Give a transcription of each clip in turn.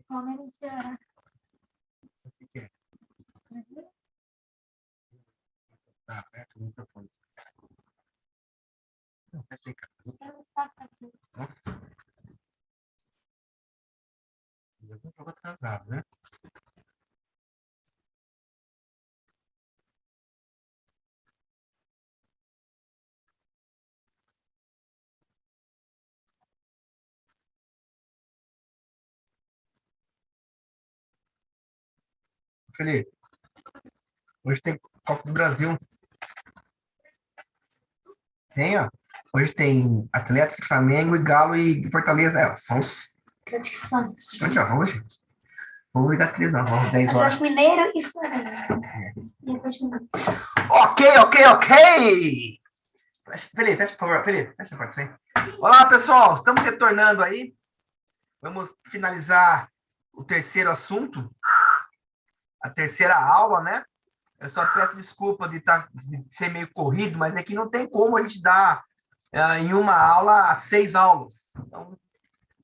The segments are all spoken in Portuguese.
Palmeiras e Ceará. Você quer? Tá, aperta o microfone. Não, fecha aí, cara. Nossa. Eu tô um pouco atrasado, né? Felipe, hoje tem Copa do Brasil. Tem, ó. Hoje tem Atlético, Flamengo e Galo e Fortaleza. É, são os. Atlético Flamengo. Onde, ó, hoje? Vou ligar a televisão, às 10 horas. Atlético Mineiro e Flamengo. E Atlético Mineiro. Ok! Felipe, fecha, por favor. Felipe, fecha a porta, vem. Olá, pessoal. Estamos retornando aí. Vamos finalizar o terceiro assunto. A terceira aula, né? Eu só peço desculpa de ser meio corrido, mas é que não tem como a gente dar em uma aula as 6 aulas. Então,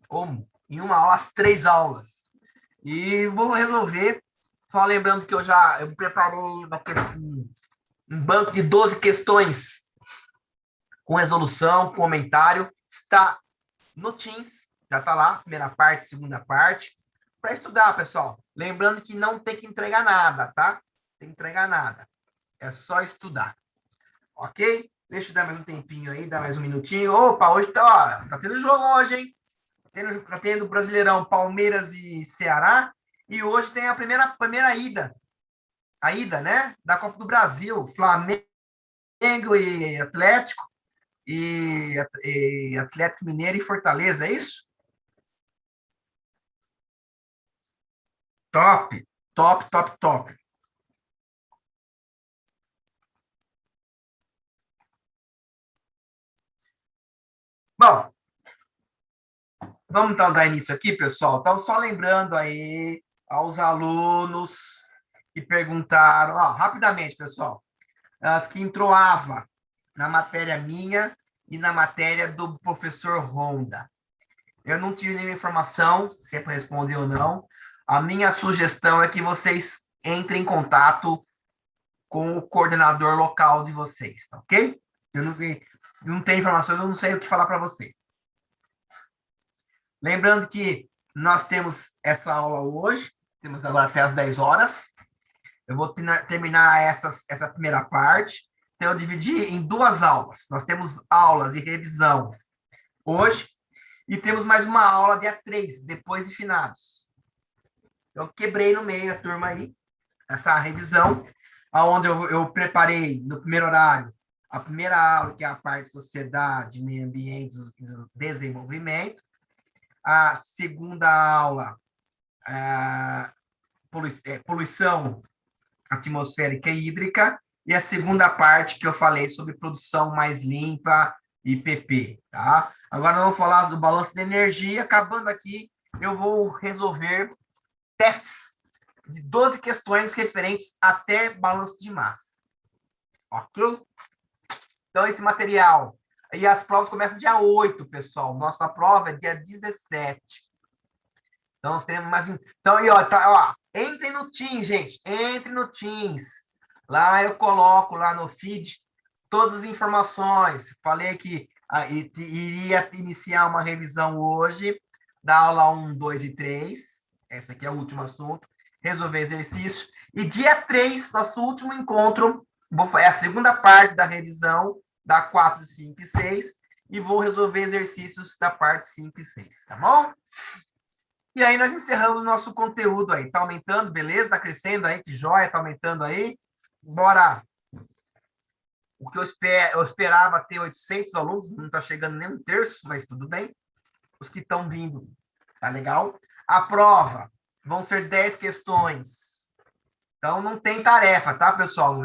como? Em uma aula as 3 aulas. E vou resolver, só lembrando que eu preparei um banco de 12 questões com resolução, comentário, está no Teams, já está lá, primeira parte, segunda parte, para estudar, pessoal. Lembrando que não tem que entregar nada, tá? Tem que entregar nada. É só estudar. Ok? Deixa eu dar mais um tempinho aí, dar mais um minutinho. Opa, hoje tá tendo jogo hoje, hein? Tá tendo Brasileirão, Palmeiras e Ceará. E hoje tem a primeira ida. A ida, né? Da Copa do Brasil. Flamengo e Atlético. E Atlético Mineiro e Fortaleza, é isso? Top, top, top, top. Bom, vamos então dar início aqui, pessoal. Então, só lembrando aí aos alunos que perguntaram, ó, rapidamente, pessoal, as que entroava na matéria minha e na matéria do professor Honda. Eu não tive nenhuma informação, se é para responder ou não. A minha sugestão é que vocês entrem em contato com o coordenador local de vocês, tá ok? Eu não sei, não tenho informações, eu não sei o que falar para vocês. Lembrando que nós temos essa aula hoje, temos agora até as 10 horas. Eu vou terminar essa primeira parte. Então, eu dividi em 2 aulas. Nós temos aulas de revisão hoje e temos mais uma aula dia 3, depois de finados. Eu quebrei no meio a turma aí, essa revisão, onde eu preparei no primeiro horário a primeira aula, que é a parte de sociedade, meio ambiente e desenvolvimento. A segunda aula, poluição atmosférica e hídrica. E a segunda parte que eu falei sobre produção mais limpa e PP, tá? Agora nós vamos falar do balanço de energia. Acabando aqui, eu vou resolver testes de 12 questões referentes até balanço de massa. Ok? Então, esse material. E as provas começam dia 8, pessoal. Nossa prova é dia 17. Então, nós temos mais um. Então, aí, ó, entrem no Teams, gente. Entrem no Teams. Lá eu coloco, lá no feed, todas as informações. Falei que iria iniciar uma revisão hoje da aula 1, 2 e 3. Esse aqui é o último assunto. Resolver exercício. E dia 3, nosso último encontro, é a segunda parte da revisão da 4, 5 e 6. E vou resolver exercícios da parte 5 e 6, tá bom? E aí nós encerramos o nosso conteúdo aí. Tá aumentando, beleza? Tá crescendo aí, que joia, tá aumentando aí. Bora. O que eu esperava ter 800 alunos, não tá chegando nem um terço, mas tudo bem. Os que estão vindo, tá legal? A prova vão ser 10 questões. Então não tem tarefa, tá, pessoal?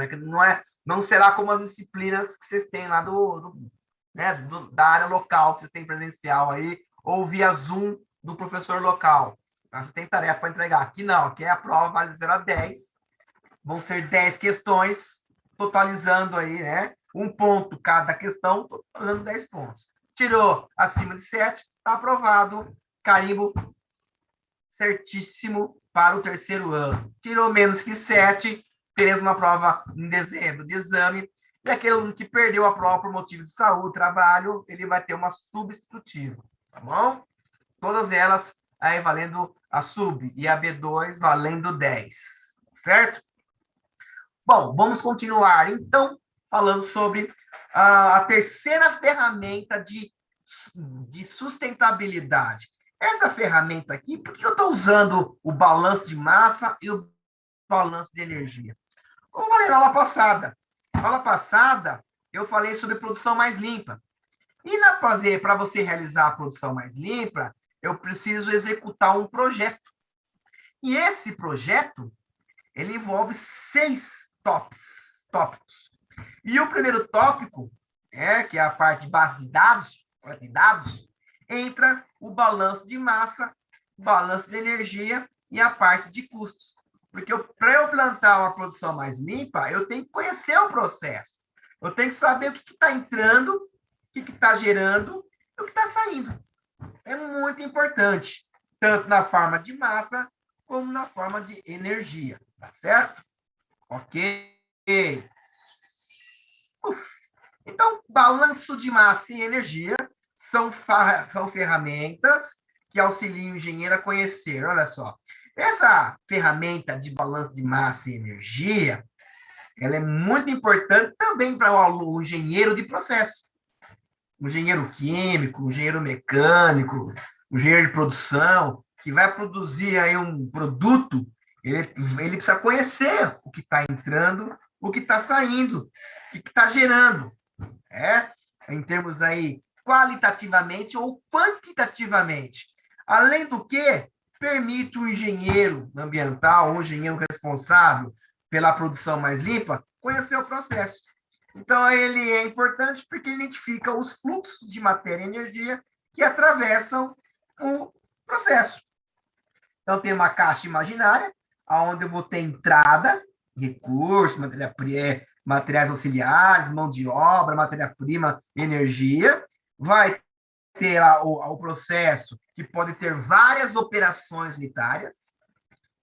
Não será como as disciplinas que vocês têm lá da área local, que vocês têm presencial aí, ou via Zoom do professor local. Você tem tarefa para entregar. Aqui não, aqui é a prova vale 0 a 10. Vão ser 10 questões, totalizando aí, né? 1 ponto cada questão, totalizando 10 pontos. Tirou acima de 7, está aprovado. Carimbo certíssimo para o terceiro ano. Tirou menos que 7, teremos uma prova em dezembro de exame, e aquele aluno que perdeu a prova por motivo de saúde, trabalho, ele vai ter uma substitutiva, tá bom? Todas elas aí valendo a sub e a B2 valendo 10, certo? Bom, vamos continuar, então, falando sobre a terceira ferramenta de sustentabilidade. Essa ferramenta aqui, por que eu estou usando o balanço de massa e o balanço de energia? Como eu falei na aula passada. Na aula passada, eu falei sobre produção mais limpa. E para você realizar a produção mais limpa, eu preciso executar um projeto. E esse projeto, ele envolve 6 tópicos. E o primeiro tópico, que é a parte de base de dados, entra o balanço de massa, balanço de energia e a parte de custos. Porque para eu plantar uma produção mais limpa, eu tenho que conhecer o processo. Eu tenho que saber o que está entrando, o que está gerando e o que está saindo. É muito importante, tanto na forma de massa como na forma de energia. Tá certo? Ok? Então, balanço de massa e energia são ferramentas que auxiliam o engenheiro a conhecer. Olha só, essa ferramenta de balanço de massa e energia, ela é muito importante também para o engenheiro de processo. O engenheiro químico, o engenheiro mecânico, o engenheiro de produção, que vai produzir aí um produto, ele precisa conhecer o que está entrando, o que está saindo, o que está gerando. Em termos aí qualitativamente ou quantitativamente. Além do que, permite o engenheiro ambiental, o engenheiro responsável pela produção mais limpa, conhecer o processo. Então, ele é importante porque ele identifica os fluxos de matéria e energia que atravessam o processo. Então, tem uma caixa imaginária, onde eu vou ter entrada, recursos, materiais auxiliares, mão de obra, matéria-prima, energia. Vai ter lá o processo, que pode ter várias operações unitárias,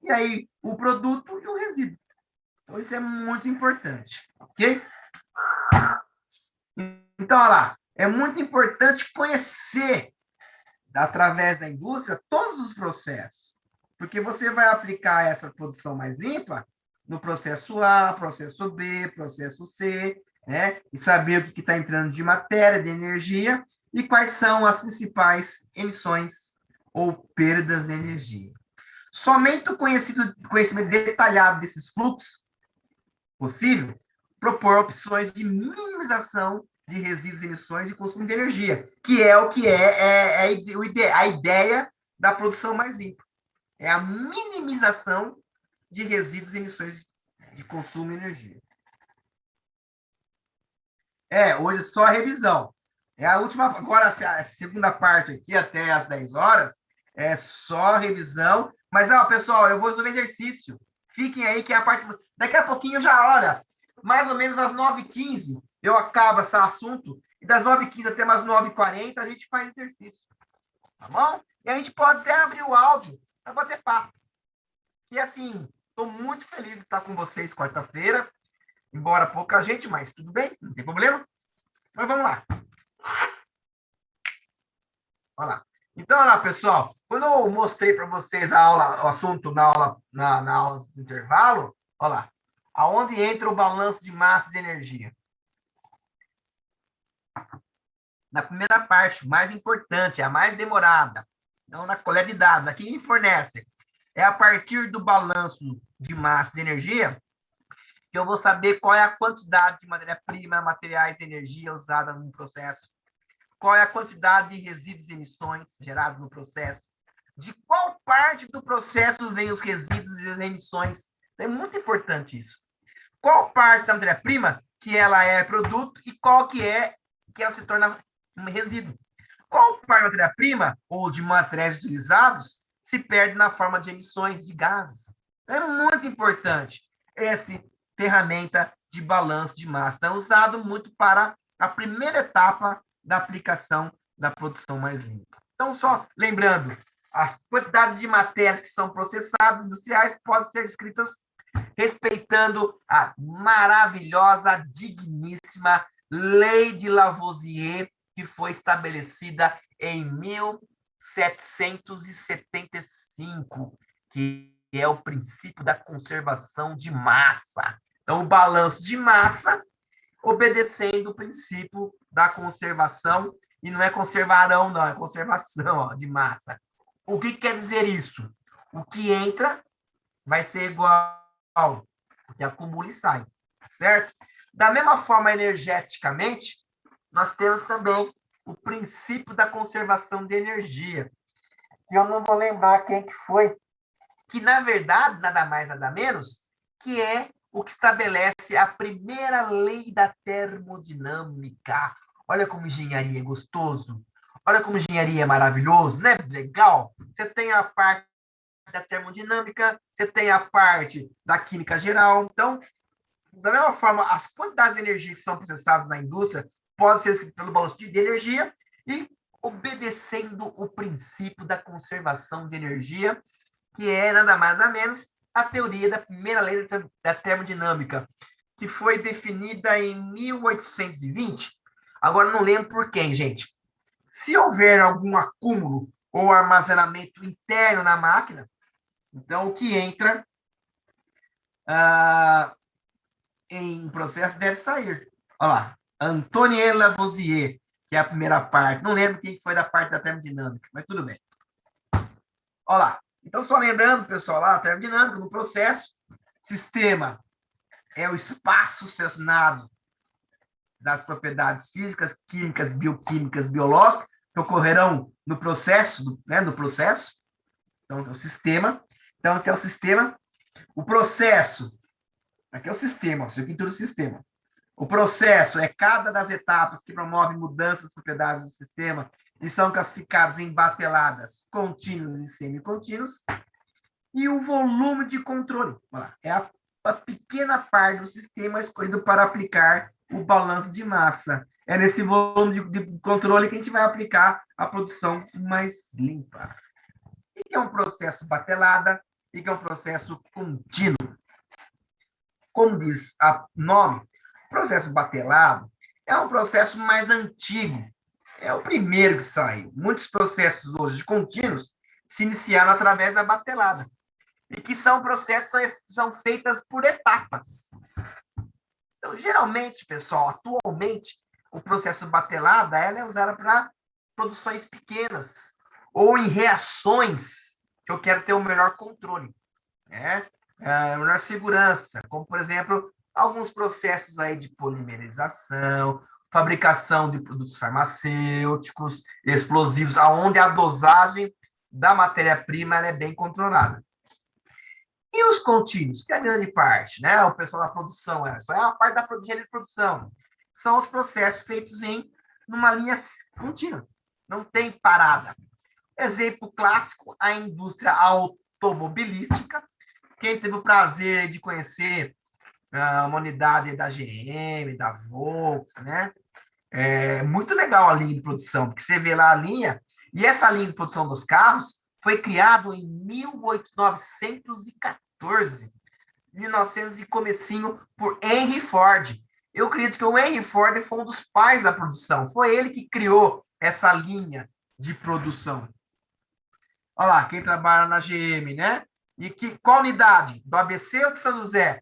e aí o produto e o resíduo. Então, isso é muito importante, ok? Então, olha lá, é muito importante conhecer, através da indústria, todos os processos, porque você vai aplicar essa produção mais limpa no processo A, processo B, processo C, né? E saber o que está entrando de matéria, de energia, e quais são as principais emissões ou perdas de energia. Somente o conhecimento detalhado desses fluxos possível propor opções de minimização de resíduos, emissões e consumo de energia, que é o que é a ideia da produção mais limpa. É a minimização de resíduos, emissões de consumo de energia. Hoje é só a revisão. É a última, agora a segunda parte aqui, até às 10 horas, é só revisão. Mas, pessoal, eu vou resolver exercício. Fiquem aí que é a parte... Daqui a pouquinho já, olha, mais ou menos às 9h15, eu acabo esse assunto, e das 9h15 até mais 9h40, a gente faz exercício. Tá bom? E a gente pode até abrir o áudio para bater papo. E assim, estou muito feliz de estar com vocês quarta-feira, embora pouca gente, mas tudo bem, não tem problema. Mas vamos lá. Olha lá. Então, olha lá, pessoal, quando eu mostrei para vocês a aula, o assunto na aula de intervalo, olha lá, aonde entra o balanço de massa de energia? Na primeira parte, mais importante, a mais demorada, então na coleta de dados, aqui me fornece. É a partir do balanço de massa de energia que eu vou saber qual é a quantidade de matéria-prima, materiais e energia usada no processo, qual é a quantidade de resíduos e emissões gerados no processo, de qual parte do processo vem os resíduos e as emissões. É muito importante isso. Qual parte da matéria-prima que ela é produto e qual que ela se torna um resíduo. Qual parte da matéria-prima ou de materiais utilizados se perde na forma de emissões de gases. É muito importante essa ferramenta de balanço de massa. É usado muito para a primeira etapa da aplicação da produção mais limpa. Então, só lembrando, as quantidades de matérias que são processadas industriais podem ser descritas respeitando a maravilhosa, digníssima Lei de Lavoisier, que foi estabelecida em 1775, que é o princípio da conservação de massa. Então, o balanço de massa, obedecendo o princípio da conservação, e não é conservarão, não, é conservação, ó, de massa. O que quer dizer isso? O que entra vai ser igual ao que acumula e sai, certo? Da mesma forma, energeticamente, nós temos também o princípio da conservação de energia, que eu não vou lembrar quem que foi, que, na verdade, nada mais, nada menos, que é o que estabelece a primeira lei da termodinâmica. Olha como engenharia é gostoso. Olha como engenharia é maravilhoso, né? Legal. Você tem a parte da termodinâmica, você tem a parte da química geral. Então, da mesma forma, as quantidades de energia que são processadas na indústria podem ser escritas pelo balanço de energia e obedecendo o princípio da conservação de energia, que é nada mais nada menos a teoria da primeira lei da termodinâmica, que foi definida em 1820. Agora, não lembro por quem, gente. Se houver algum acúmulo ou armazenamento interno na máquina, então o que entra em processo deve sair. Olha lá, Antoine Lavoisier, que é a primeira parte. Não lembro quem foi da parte da termodinâmica, mas tudo bem. Olha lá. Então, só lembrando, pessoal, lá, a termodinâmica, no processo, sistema é o espaço cessionado das propriedades físicas, químicas, bioquímicas, biológicas, que ocorrerão no processo, né, no processo. Então, é o sistema. Então, tem o sistema. O processo, aqui é o sistema, isso aqui é tudo sistema. O processo é cada das etapas que promove mudanças das propriedades do sistema e são classificadas em bateladas contínuos e semicontínuos. E o volume de controle é a pequena parte do sistema escolhido para aplicar o balanço de massa. É nesse volume de controle que a gente vai aplicar a produção mais limpa. O que é um processo batelada? O que é um processo contínuo? Como diz o nome, o processo batelado é um processo mais antigo. É o primeiro que saiu. Muitos processos hoje contínuos se iniciaram através da batelada. E que são processos são feitas por etapas. Então, geralmente, pessoal, atualmente, o processo batelada ela é usada para produções pequenas ou em reações que eu quero ter um melhor controle, né? Melhor segurança, como, por exemplo, alguns processos aí de polimerização, fabricação de produtos farmacêuticos, explosivos, onde a dosagem da matéria-prima é bem controlada. E os contínuos, que é a grande parte, né? O pessoal da produção, só é a parte da engenharia de produção. São os processos feitos numa linha contínua. Não tem parada. Exemplo clássico, a indústria automobilística. Quem teve o prazer de conhecer uma unidade da GM, da Volks, né? É muito legal a linha de produção, porque você vê lá a linha, e essa linha de produção dos carros foi criada em 1914, e comecinho por Henry Ford. Eu acredito que o Henry Ford foi um dos pais da produção. Foi ele que criou essa linha de produção. Olha lá, quem trabalha na GM, né? E qual unidade? Do ABC ou do São José?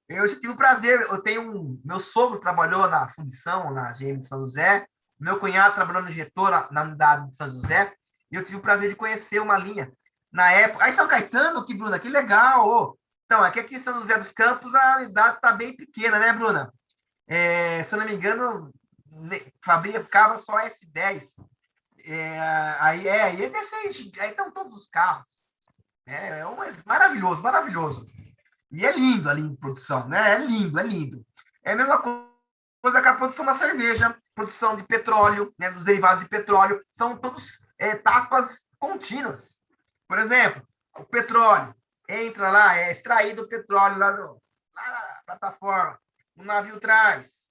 Eu já tive o prazer, meu sogro trabalhou na fundição, na GM de São José, meu cunhado trabalhou no injetor na unidade de São José, e eu tive o prazer de conhecer uma linha. Na época, aí São Caetano, que Bruna, que legal! Oh. Então, aqui em São José dos Campos, a unidade está bem pequena, né, Bruna? Se eu não me engano, fabricava só S10. Aí estão todos os carros. Maravilhoso, maravilhoso. E é lindo a linha de produção, né? É lindo, é lindo. É a mesma coisa que a produção da cerveja, produção de petróleo, né, dos derivados de petróleo, são todas etapas contínuas. Por exemplo, o petróleo entra lá, é extraído o petróleo lá na plataforma, o navio traz.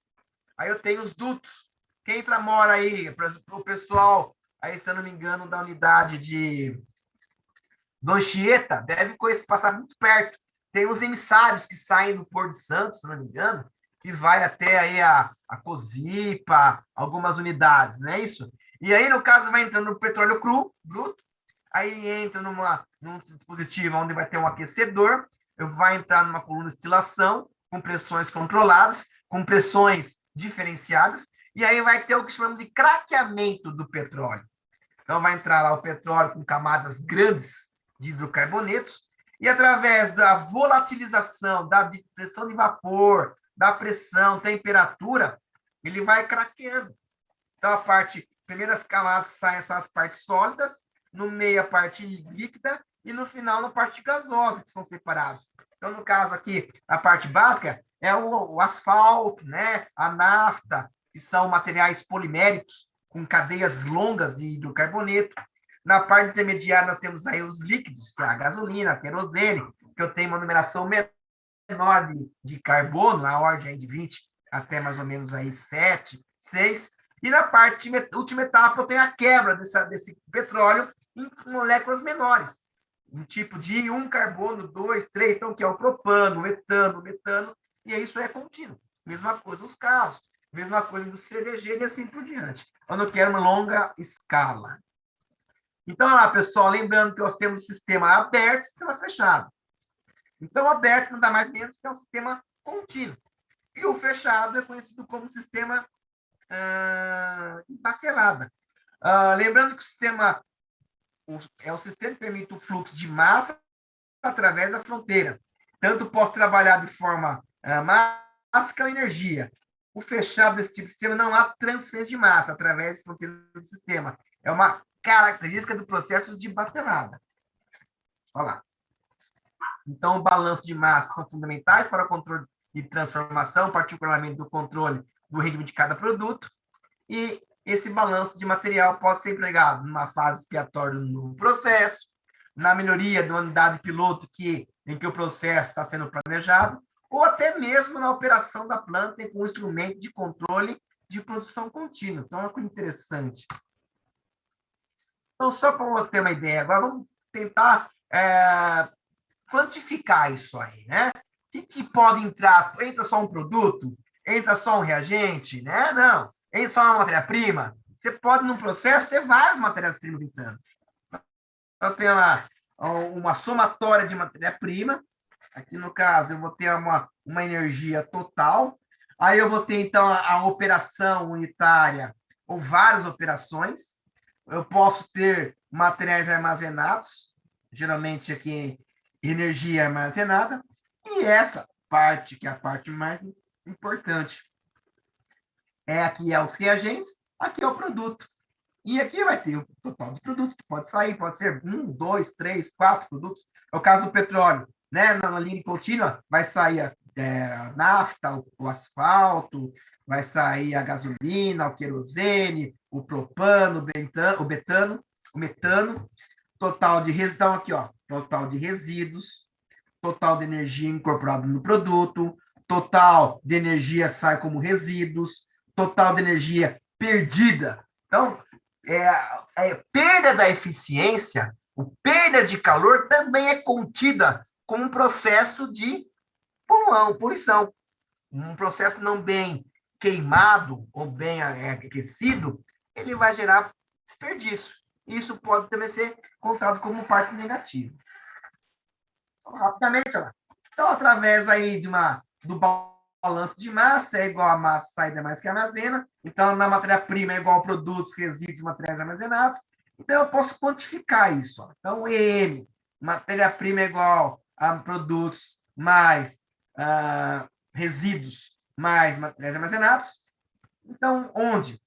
Aí eu tenho os dutos. Quem mora aí, o pessoal aí, se eu não me engano, da unidade do Anchieta, deve passar muito perto. Tem os emissários que saem do Porto de Santos, se não me engano, que vai até aí a Cozipa, algumas unidades, não é isso? E aí, no caso, vai entrando no petróleo cru, bruto, aí entra num dispositivo onde vai ter um aquecedor, vai entrar numa coluna de destilação, com pressões controladas, com pressões diferenciadas, e aí vai ter o que chamamos de craqueamento do petróleo. Então, vai entrar lá o petróleo com camadas grandes de hidrocarbonetos, e através da volatilização, da pressão de vapor, da pressão, temperatura, ele vai craqueando. Então, primeiras camadas que saem são as partes sólidas, no meio a parte líquida, e no final a parte gasosa, que são separados. Então, no caso aqui, a parte básica é o asfalto, né? A nafta, que são materiais poliméricos, com cadeias longas de hidrocarboneto. Na parte intermediária, nós temos aí os líquidos, que é a gasolina, a querosene, que eu tenho uma numeração menor de carbono, na ordem de 20 até mais ou menos aí 7, 6. E na parte última etapa, eu tenho a quebra desse petróleo em moléculas menores, um tipo de 1 carbono, 2, 3, então, que é o propano, o metano, e isso é contínuo. Mesma coisa os carros, mesma coisa do cervejeiro e assim por diante. Quando eu quero uma longa escala. Então, lá, pessoal, lembrando que nós temos o sistema aberto e sistema fechado. Então, aberto não dá mais menos que é um sistema contínuo. E o fechado é conhecido como sistema baquelada. Lembrando que o sistema é o sistema que permite o fluxo de massa através da fronteira. Tanto posso trabalhar de forma mássica ou energia. O fechado desse tipo de sistema não há transferência de massa através da fronteira do sistema. É uma característica do processo de batelada. Olha lá. Então, o balanço de massa são fundamentais para o controle de transformação, particularmente do controle do rendimento de cada produto. E esse balanço de material pode ser empregado numa fase expiatória no processo, na melhoria de uma unidade piloto em que o processo está sendo planejado, ou até mesmo na operação da planta com um instrumento de controle de produção contínua. Então, é uma coisa interessante. Então, só para ter uma ideia, agora vamos tentar quantificar isso aí, né? O que pode entrar? Entra só um produto? Entra só um reagente? Né? Não. Entra só uma matéria-prima? Você pode, num processo, ter várias matérias-primas entrando. Então, tem lá uma somatória de matéria-prima. Aqui, no caso, eu vou ter uma energia total. Aí eu vou ter, então, a operação unitária ou várias operações. Eu posso ter materiais armazenados, geralmente aqui energia armazenada, e essa parte, que é a parte mais importante, aqui é os reagentes, aqui é o produto. E aqui vai ter o total de produtos que pode sair, pode ser 1, 2, 3, 4 produtos. É o caso do petróleo, né? Na linha contínua vai sair a nafta, o asfalto, vai sair a gasolina, o querosene, o propano, o betano, o metano, total de resíduos, então aqui, ó, total de resíduos, total de energia incorporada no produto, total de energia sai como resíduos, total de energia perdida. Então, perda da eficiência, perda de calor também é contida como um processo de poluição. Um processo não bem queimado ou bem aquecido, ele vai gerar desperdício. Isso pode também ser contado como parte negativa. Então, rapidamente, ó. Então, através aí do balanço de massa, é igual a massa saída mais que armazena. Então, na matéria-prima é igual a produtos, resíduos, materiais armazenados. Então, eu posso quantificar isso. Ó. Então, EM, matéria-prima é igual a produtos mais resíduos mais materiais armazenados. Então, onde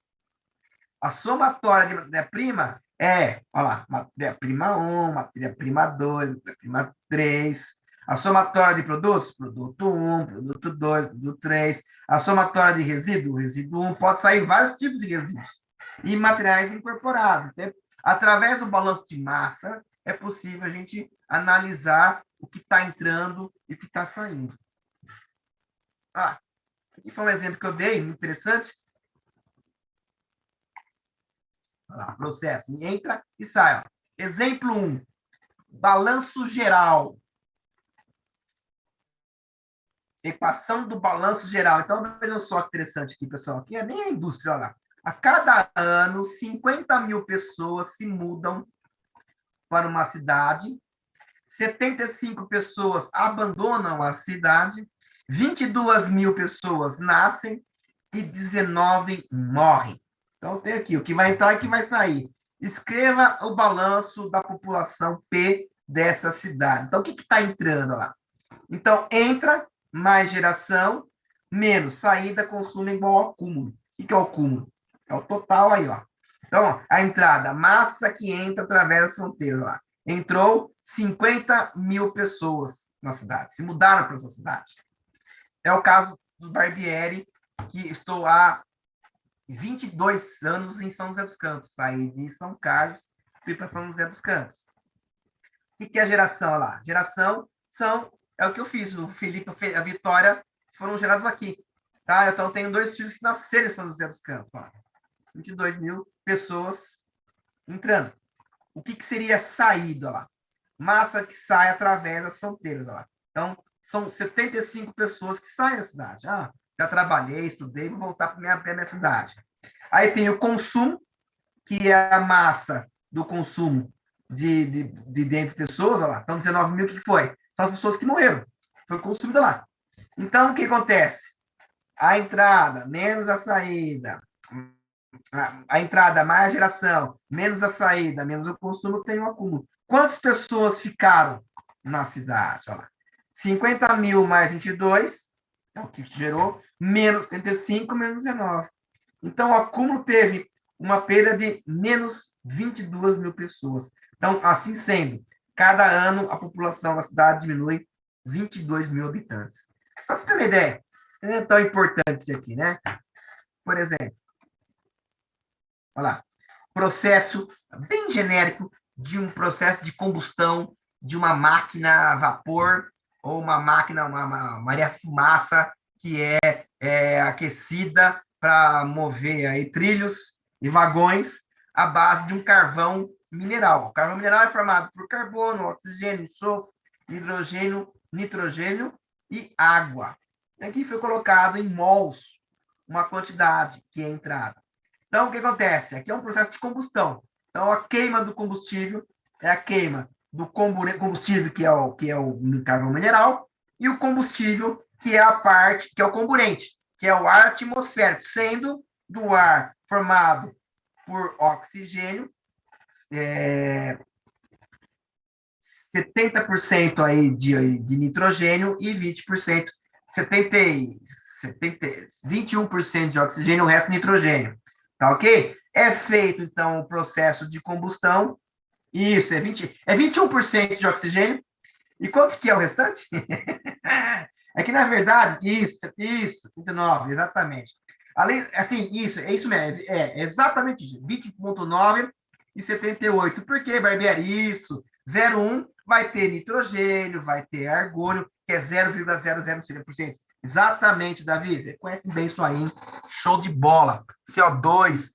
a somatória de matéria-prima olha lá, matéria-prima 1, matéria-prima 2, matéria-prima 3. A somatória de produtos, produto 1, produto 2, produto 3. A somatória de resíduo 1, pode sair vários tipos de resíduos. E materiais incorporados. Então, através do balanço de massa, é possível a gente analisar o que está entrando e o que está saindo. Aqui foi um exemplo que eu dei, muito interessante. Olha lá, processo. Entra e sai. Ó. Exemplo 1. Balanço geral. Equação do balanço geral. Então, veja só que interessante aqui, pessoal. Aqui é nem a indústria, olha lá. A cada ano, 50 mil pessoas se mudam para uma cidade, 75 pessoas abandonam a cidade, 22 mil pessoas nascem e 19 morrem. Então, tem aqui o que vai entrar e o que vai sair. Escreva o balanço da população P dessa cidade. Então, o que está entrando lá? Então, entra mais geração, menos saída, consumo igual ao acúmulo. O que é o acúmulo? É o total aí, ó. Então, a entrada, massa que entra através das fronteiras lá. Entrou 50 mil pessoas na cidade, se mudaram para essa cidade. É o caso do Barbieri, que estou há 22 anos em São José dos Campos. Saí de São Carlos, fui para São José dos Campos. O que é a geração lá? Geração é o que eu fiz. O Felipe e a Vitória foram gerados aqui. Tá? Então, tenho 2 filhos que nasceram em São José dos Campos. Ó. 22 mil pessoas entrando. O que seria saída lá? Massa que sai através das fronteiras lá. Então, são 75 pessoas que saem da cidade. Ah, já trabalhei, estudei, vou voltar para minha cidade. Aí tem o consumo, que é a massa do consumo de dentro de pessoas, olha lá. Então, 19 mil, o que foi? São as pessoas que morreram. Foi consumido lá. Então, o que acontece? A entrada menos a saída. A entrada mais a geração, menos a saída, menos o consumo, tem um acúmulo. Quantas pessoas ficaram na cidade? Olha lá. 50 mil mais 22, é o que gerou, menos 35, menos 19. Então, o acúmulo teve uma perda de menos 22 mil pessoas. Então, assim sendo, cada ano a população da cidade diminui 22 mil habitantes. Só para você ter uma ideia, não é tão importante isso aqui, né? Por exemplo, olha lá, processo bem genérico de um processo de combustão de uma máquina a vapor ou uma máquina, uma Maria Fumaça que é aquecida para mover aí trilhos e vagões à base de um carvão mineral. O carvão mineral é formado por carbono, oxigênio, enxofre, hidrogênio, nitrogênio e água. Aqui foi colocado em mols uma quantidade que é entrada. Então, o que acontece? Aqui é um processo de combustão. Então, a queima do combustível é a queima do combustível, que é o carvão mineral, e o combustível, que é a parte, que é o comburente, que é o ar atmosférico, sendo do ar formado por oxigênio, 70% aí de nitrogênio e 20%, 21% de oxigênio, o resto nitrogênio. Tá ok? É feito, então, o processo de combustão. Isso, é 21% de oxigênio. E quanto que é o restante? É que, na verdade, isso, 39, exatamente. Além, assim, é isso mesmo, é exatamente isso, 20,9 e 78. Por que, Barbieri? Isso, 0,1 vai ter nitrogênio, vai ter argônio, que é 0,005%. Exatamente, Davi, você conhece bem isso aí, hein? Show de bola. CO2,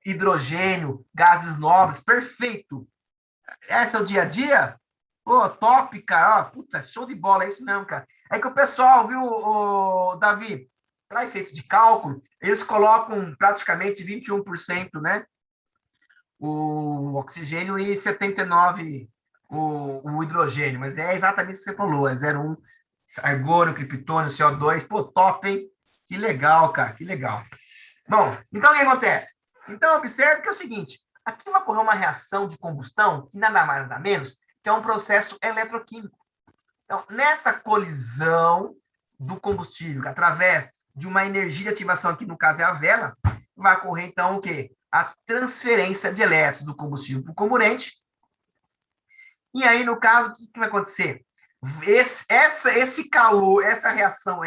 hidrogênio, gases nobres, perfeito. Esse é o dia a dia? Pô, top, cara. Ó, puta, show de bola, é isso mesmo, cara. É que o pessoal, viu, Davi, para efeito de cálculo, eles colocam praticamente 21%, né? O oxigênio e 79% o hidrogênio, mas é exatamente o que você falou, é 0,1 argônio, criptônio, CO2, pô, top, hein? Que legal, cara, que legal. Bom, então o que acontece? Então, observe que é o seguinte, aqui vai ocorrer uma reação de combustão, que nada mais, nada menos, que é um processo eletroquímico. Então, nessa colisão do combustível, que através de uma energia de ativação, aqui no caso é a vela, vai ocorrer, então, o quê? A transferência de elétrons do combustível para o comburente. E aí, no caso, o que vai acontecer? Esse calor, essa reação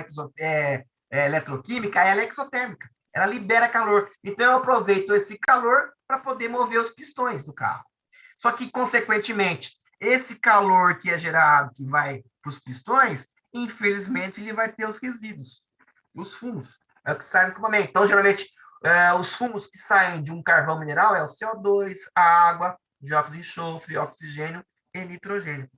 eletroquímica, ela é exotérmica. Ela libera calor. Então, eu aproveito esse calor para poder mover os pistões do carro. Só que, consequentemente, esse calor que é gerado, que vai para os pistões, infelizmente, ele vai ter os resíduos, os fumos. É o que sai no escapamento. Então, geralmente, Os fumos que saem de um carvão mineral é o CO2, a água, dióxido de enxofre, oxigênio e nitrogênio.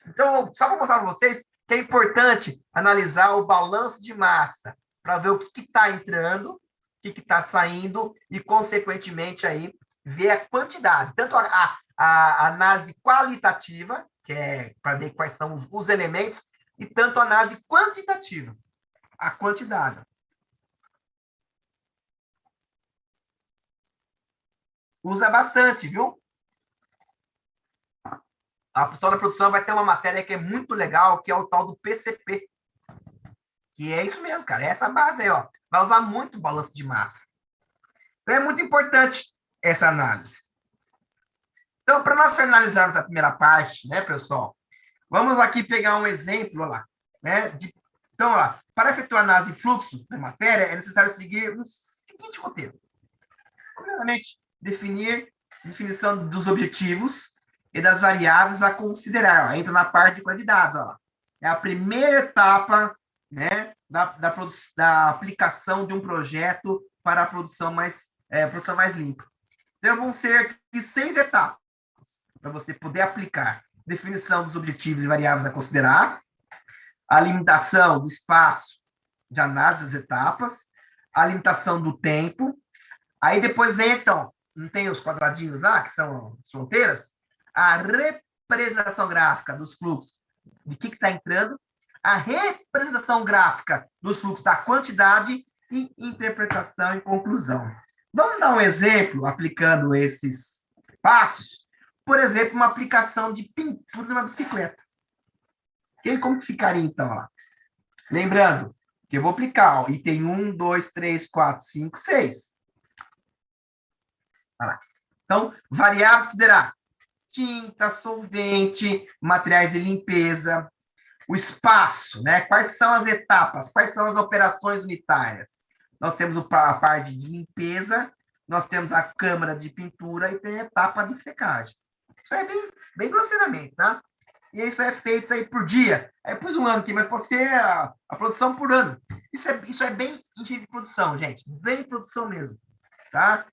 Então, só para mostrar para vocês que é importante analisar o balanço de massa para ver o que está entrando, o que está saindo e, consequentemente, aí, ver a quantidade. Tanto a análise qualitativa, que é para ver quais são os elementos, e tanto a análise quantitativa, a quantidade. Usa bastante, viu? A pessoa da produção vai ter uma matéria que é muito legal, que é o tal do PCP. Que é isso mesmo, cara. É essa base aí, ó. Vai usar muito balanço de massa. Então, é muito importante essa análise. Então, para nós finalizarmos a primeira parte, né, pessoal, vamos aqui pegar um exemplo lá, né? Então, ó, para efetuar análise de fluxo da matéria, é necessário seguir o seguinte roteiro. Primeiramente, definição dos objetivos e das variáveis a considerar. Ó, entra na parte de quantidades. Ó. É a primeira etapa, né, da aplicação de um projeto para a produção mais limpa. Então, vão ser aqui 6 etapas para você poder aplicar. Definição dos objetivos e variáveis a considerar, a limitação do espaço de análise das etapas, a limitação do tempo. Aí depois vem, então, não tem os quadradinhos lá, que são as fronteiras? A representação gráfica dos fluxos de que está entrando, a representação gráfica dos fluxos da quantidade e interpretação e conclusão. Vamos dar um exemplo aplicando esses passos? Por exemplo, uma aplicação de pintura numa bicicleta. E como que ficaria, então? Lá? Lembrando que eu vou aplicar, ó, item 1, 2, 3, 4, 5, 6. Então, variáveis considerar tinta, solvente, materiais de limpeza, o espaço, né? Quais são as etapas, quais são as operações unitárias? Nós temos a parte de limpeza, nós temos a câmara de pintura e tem a etapa de secagem. Isso é bem grosseiramente, tá? E isso é feito aí por dia. Aí pus um ano aqui, mas pode ser a produção por ano. Isso é bem de produção, gente. Bem produção mesmo, tá?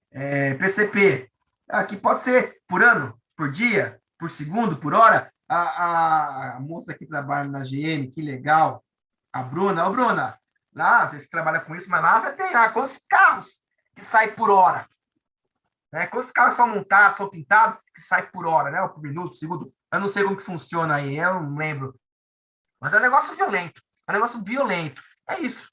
PCP. Aqui pode ser por ano, por dia, por segundo, por hora. A moça aqui que trabalha na GM, que legal. A Bruna. Ô, Bruna, lá, vocês trabalham com isso, mas lá você tem quantos carros que saem por hora? Né? Quantos carros são montados, são pintados, que saem por hora, né? Ou por minuto, segundo. Eu não sei como que funciona aí, eu não lembro. Mas é um negócio violento. É um negócio violento. É isso.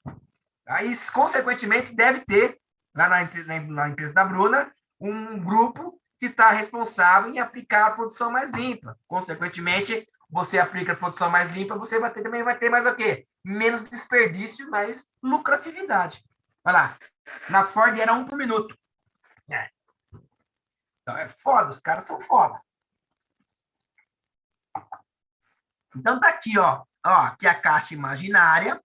Aí, consequentemente, deve ter, lá na empresa da Bruna, um grupo que está responsável em aplicar a produção mais limpa. Consequentemente, você aplica a produção mais limpa, você também vai ter mais o quê? Menos desperdício, mais lucratividade. Olha lá. Na Ford era 1 por minuto. Então, é foda, os caras são foda. Então, tá aqui, ó. Aqui a caixa imaginária.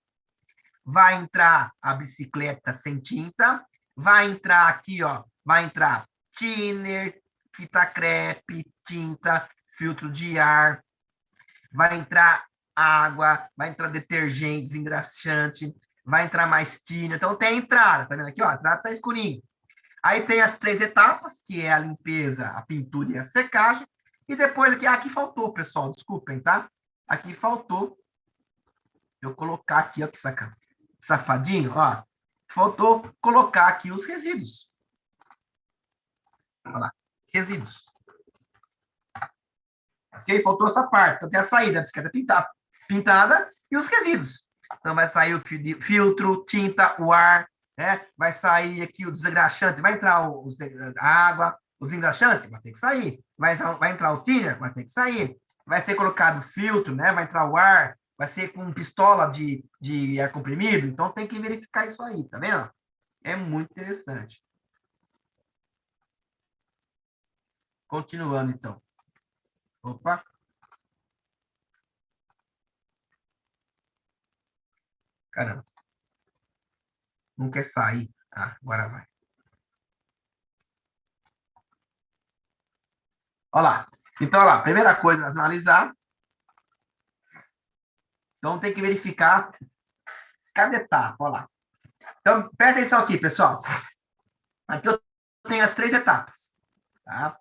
Vai entrar a bicicleta sem tinta. Vai entrar aqui, ó. Vai entrar thinner, fita crepe, tinta, filtro de ar. Vai entrar água, vai entrar detergente, desengraxante, vai entrar mais thinner. Então, tem a entrada, tá vendo aqui, ó? A entrada tá escurinho. Aí tem as 3 etapas, que é a limpeza, a pintura e a secagem. E depois aqui faltou, pessoal, desculpem, tá? Aqui faltou eu colocar aqui, ó, que safadinho, ó. Faltou colocar aqui os resíduos. Olha lá, resíduos. Ok? Faltou essa parte. Então tem a saída, a bicicleta pintada e os resíduos. Então vai sair o filtro, tinta, o ar, né? Vai sair aqui o desengraxante, vai entrar a água, o desengraxante, vai ter que sair. Vai entrar o thinner, vai ter que sair. Vai ser colocado o filtro, né? Vai entrar o ar, vai ser com pistola de ar comprimido. Então tem que verificar isso aí, tá vendo? É muito interessante. Continuando, então. Opa. Caramba. Não quer sair. Agora vai. Olha lá. Então, olha lá. Primeira coisa, analisar. Então, tem que verificar cada etapa. Olha lá. Então, presta atenção aqui, pessoal. Aqui eu tenho as 3 etapas, tá?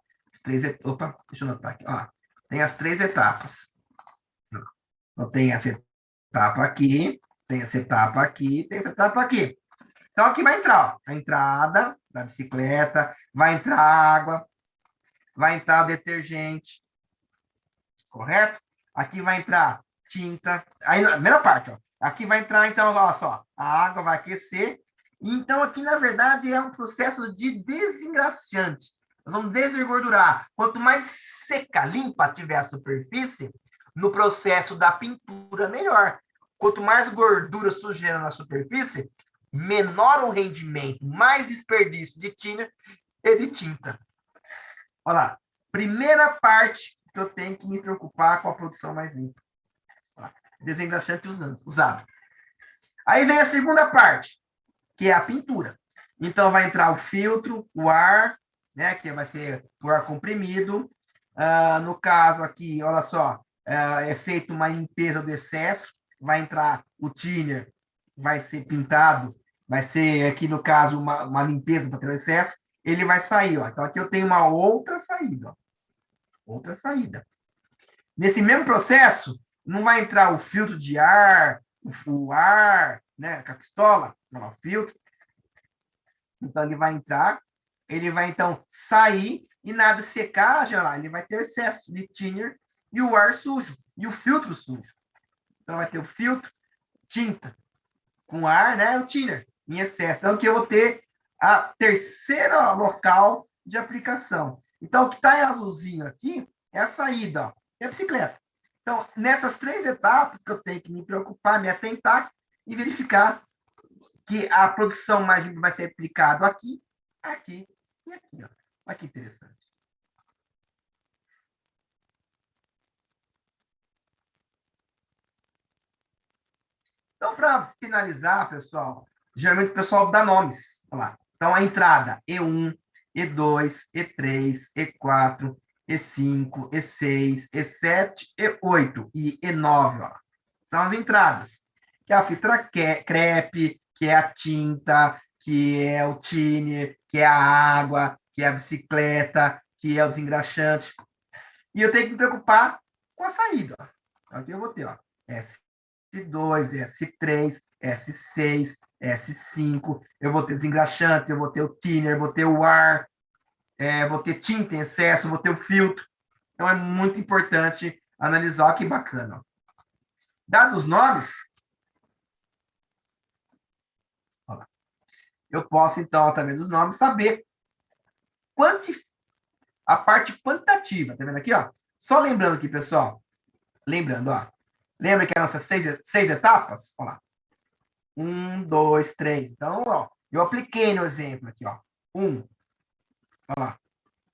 Opa, deixa eu anotar aqui, ó. Tem as 3 etapas. Então, tem essa etapa aqui, tem essa etapa aqui, tem essa etapa aqui. Então, aqui vai entrar, ó, a entrada da bicicleta, vai entrar água, vai entrar detergente, correto? Aqui vai entrar tinta. Aí, na primeira parte, ó. Aqui vai entrar, então, olha só, a água vai aquecer. Então, aqui, na verdade, é um processo de desengraxante. Nós vamos desengordurar. Quanto mais seca, limpa tiver a superfície, no processo da pintura, melhor. Quanto mais gordura, sujeira na superfície, menor o rendimento, mais desperdício de tinta e de tinta. Olha lá. Primeira parte que eu tenho que me preocupar com a produção mais limpa. Desengraxante usado. Aí vem a segunda parte, que é a pintura. Então, vai entrar o filtro, o ar, né, que vai ser o ar comprimido. No caso aqui, olha só, é feita uma limpeza do excesso, vai entrar o thinner, vai ser pintado, vai ser aqui, no caso, uma limpeza para ter o excesso, ele vai sair. Ó. Então, aqui eu tenho uma outra saída. Ó. Outra saída. Nesse mesmo processo, não vai entrar o filtro de ar, o ar, né, com a pistola, não, o filtro. Então, ele vai entrar, ele vai, então, sair, e nada secagem, olha lá, ele vai ter excesso de thinner e o ar sujo, e o filtro sujo. Então, vai ter o filtro, tinta, com ar, né, o thinner, em excesso. Então, aqui eu vou ter a terceira local de aplicação. Então, o que está em azulzinho aqui é a saída, ó, é a bicicleta. Então, nessas 3 etapas que eu tenho que me preocupar, me atentar e verificar que a produção mais limpa vai ser aplicada aqui, aqui e aqui. Ó. Olha que interessante. Então, para finalizar, pessoal, geralmente o pessoal dá nomes. Olha lá. Então, a entrada, E1, E2, E3, E4, E5, E6, E7, E8 e E9. Ó. São as entradas. Que é a fita crepe, que é a tinta, que é o thinner, que é a água, que é a bicicleta, que é o desengraxante. E eu tenho que me preocupar com a saída. Ó. Então, aqui eu vou ter, ó, S2, S3, S6, S5, eu vou ter desengraxante, eu vou ter o thinner, vou ter o ar, vou ter tinta em excesso, vou ter o filtro. Então, é muito importante analisar. Ó, que bacana. Ó. Dados os nomes, ó, eu posso, então, através dos nomes, saber a parte quantitativa. Tá vendo aqui? Ó? Só lembrando aqui, pessoal, lembrando, ó, lembra que eram essas 6 etapas? Olha lá. 1, 2, 3. Então, ó, eu apliquei no exemplo aqui, ó. 1, olha lá.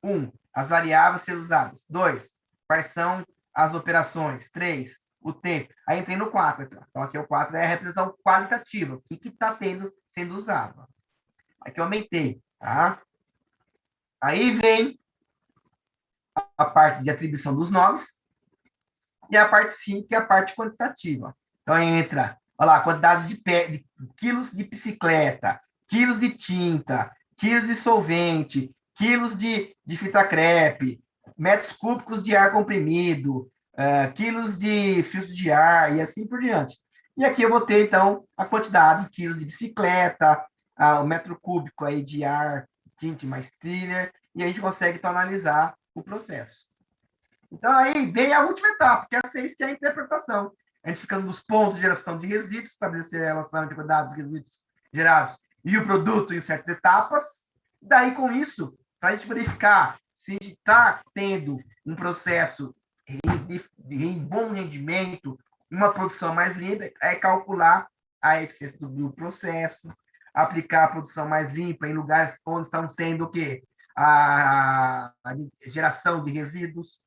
1, as variáveis a ser usadas. 2, quais são as operações. 3, o tempo. Aí entrei no 4. Aqui, ó. Então, aqui o 4 é a representação qualitativa. O que está sendo usado. Ó. Aqui eu aumentei, tá? Aí vem a parte de atribuição dos nomes e a parte 5, que é a parte quantitativa. Então, entra, olha lá, quantidades de quilos de bicicleta, quilos de tinta, quilos de solvente, quilos de fita crepe, metros cúbicos de ar comprimido, quilos de filtro de ar e assim por diante. E aqui eu vou ter, então, a quantidade de quilos de bicicleta, o metro cúbico aí de ar, tinte mais thinner, e a gente consegue, então, analisar o processo. Então, aí vem a última etapa, que é a 6, que é a interpretação. A gente fica nos pontos de geração de resíduos, estabelecer a relação entre dados resíduos gerados e o produto em certas etapas. Daí, com isso, para a gente verificar se está tendo um processo em bom rendimento, uma produção mais limpa, é calcular a eficiência do processo, aplicar a produção mais limpa em lugares onde estão sendo o quê? A geração de resíduos.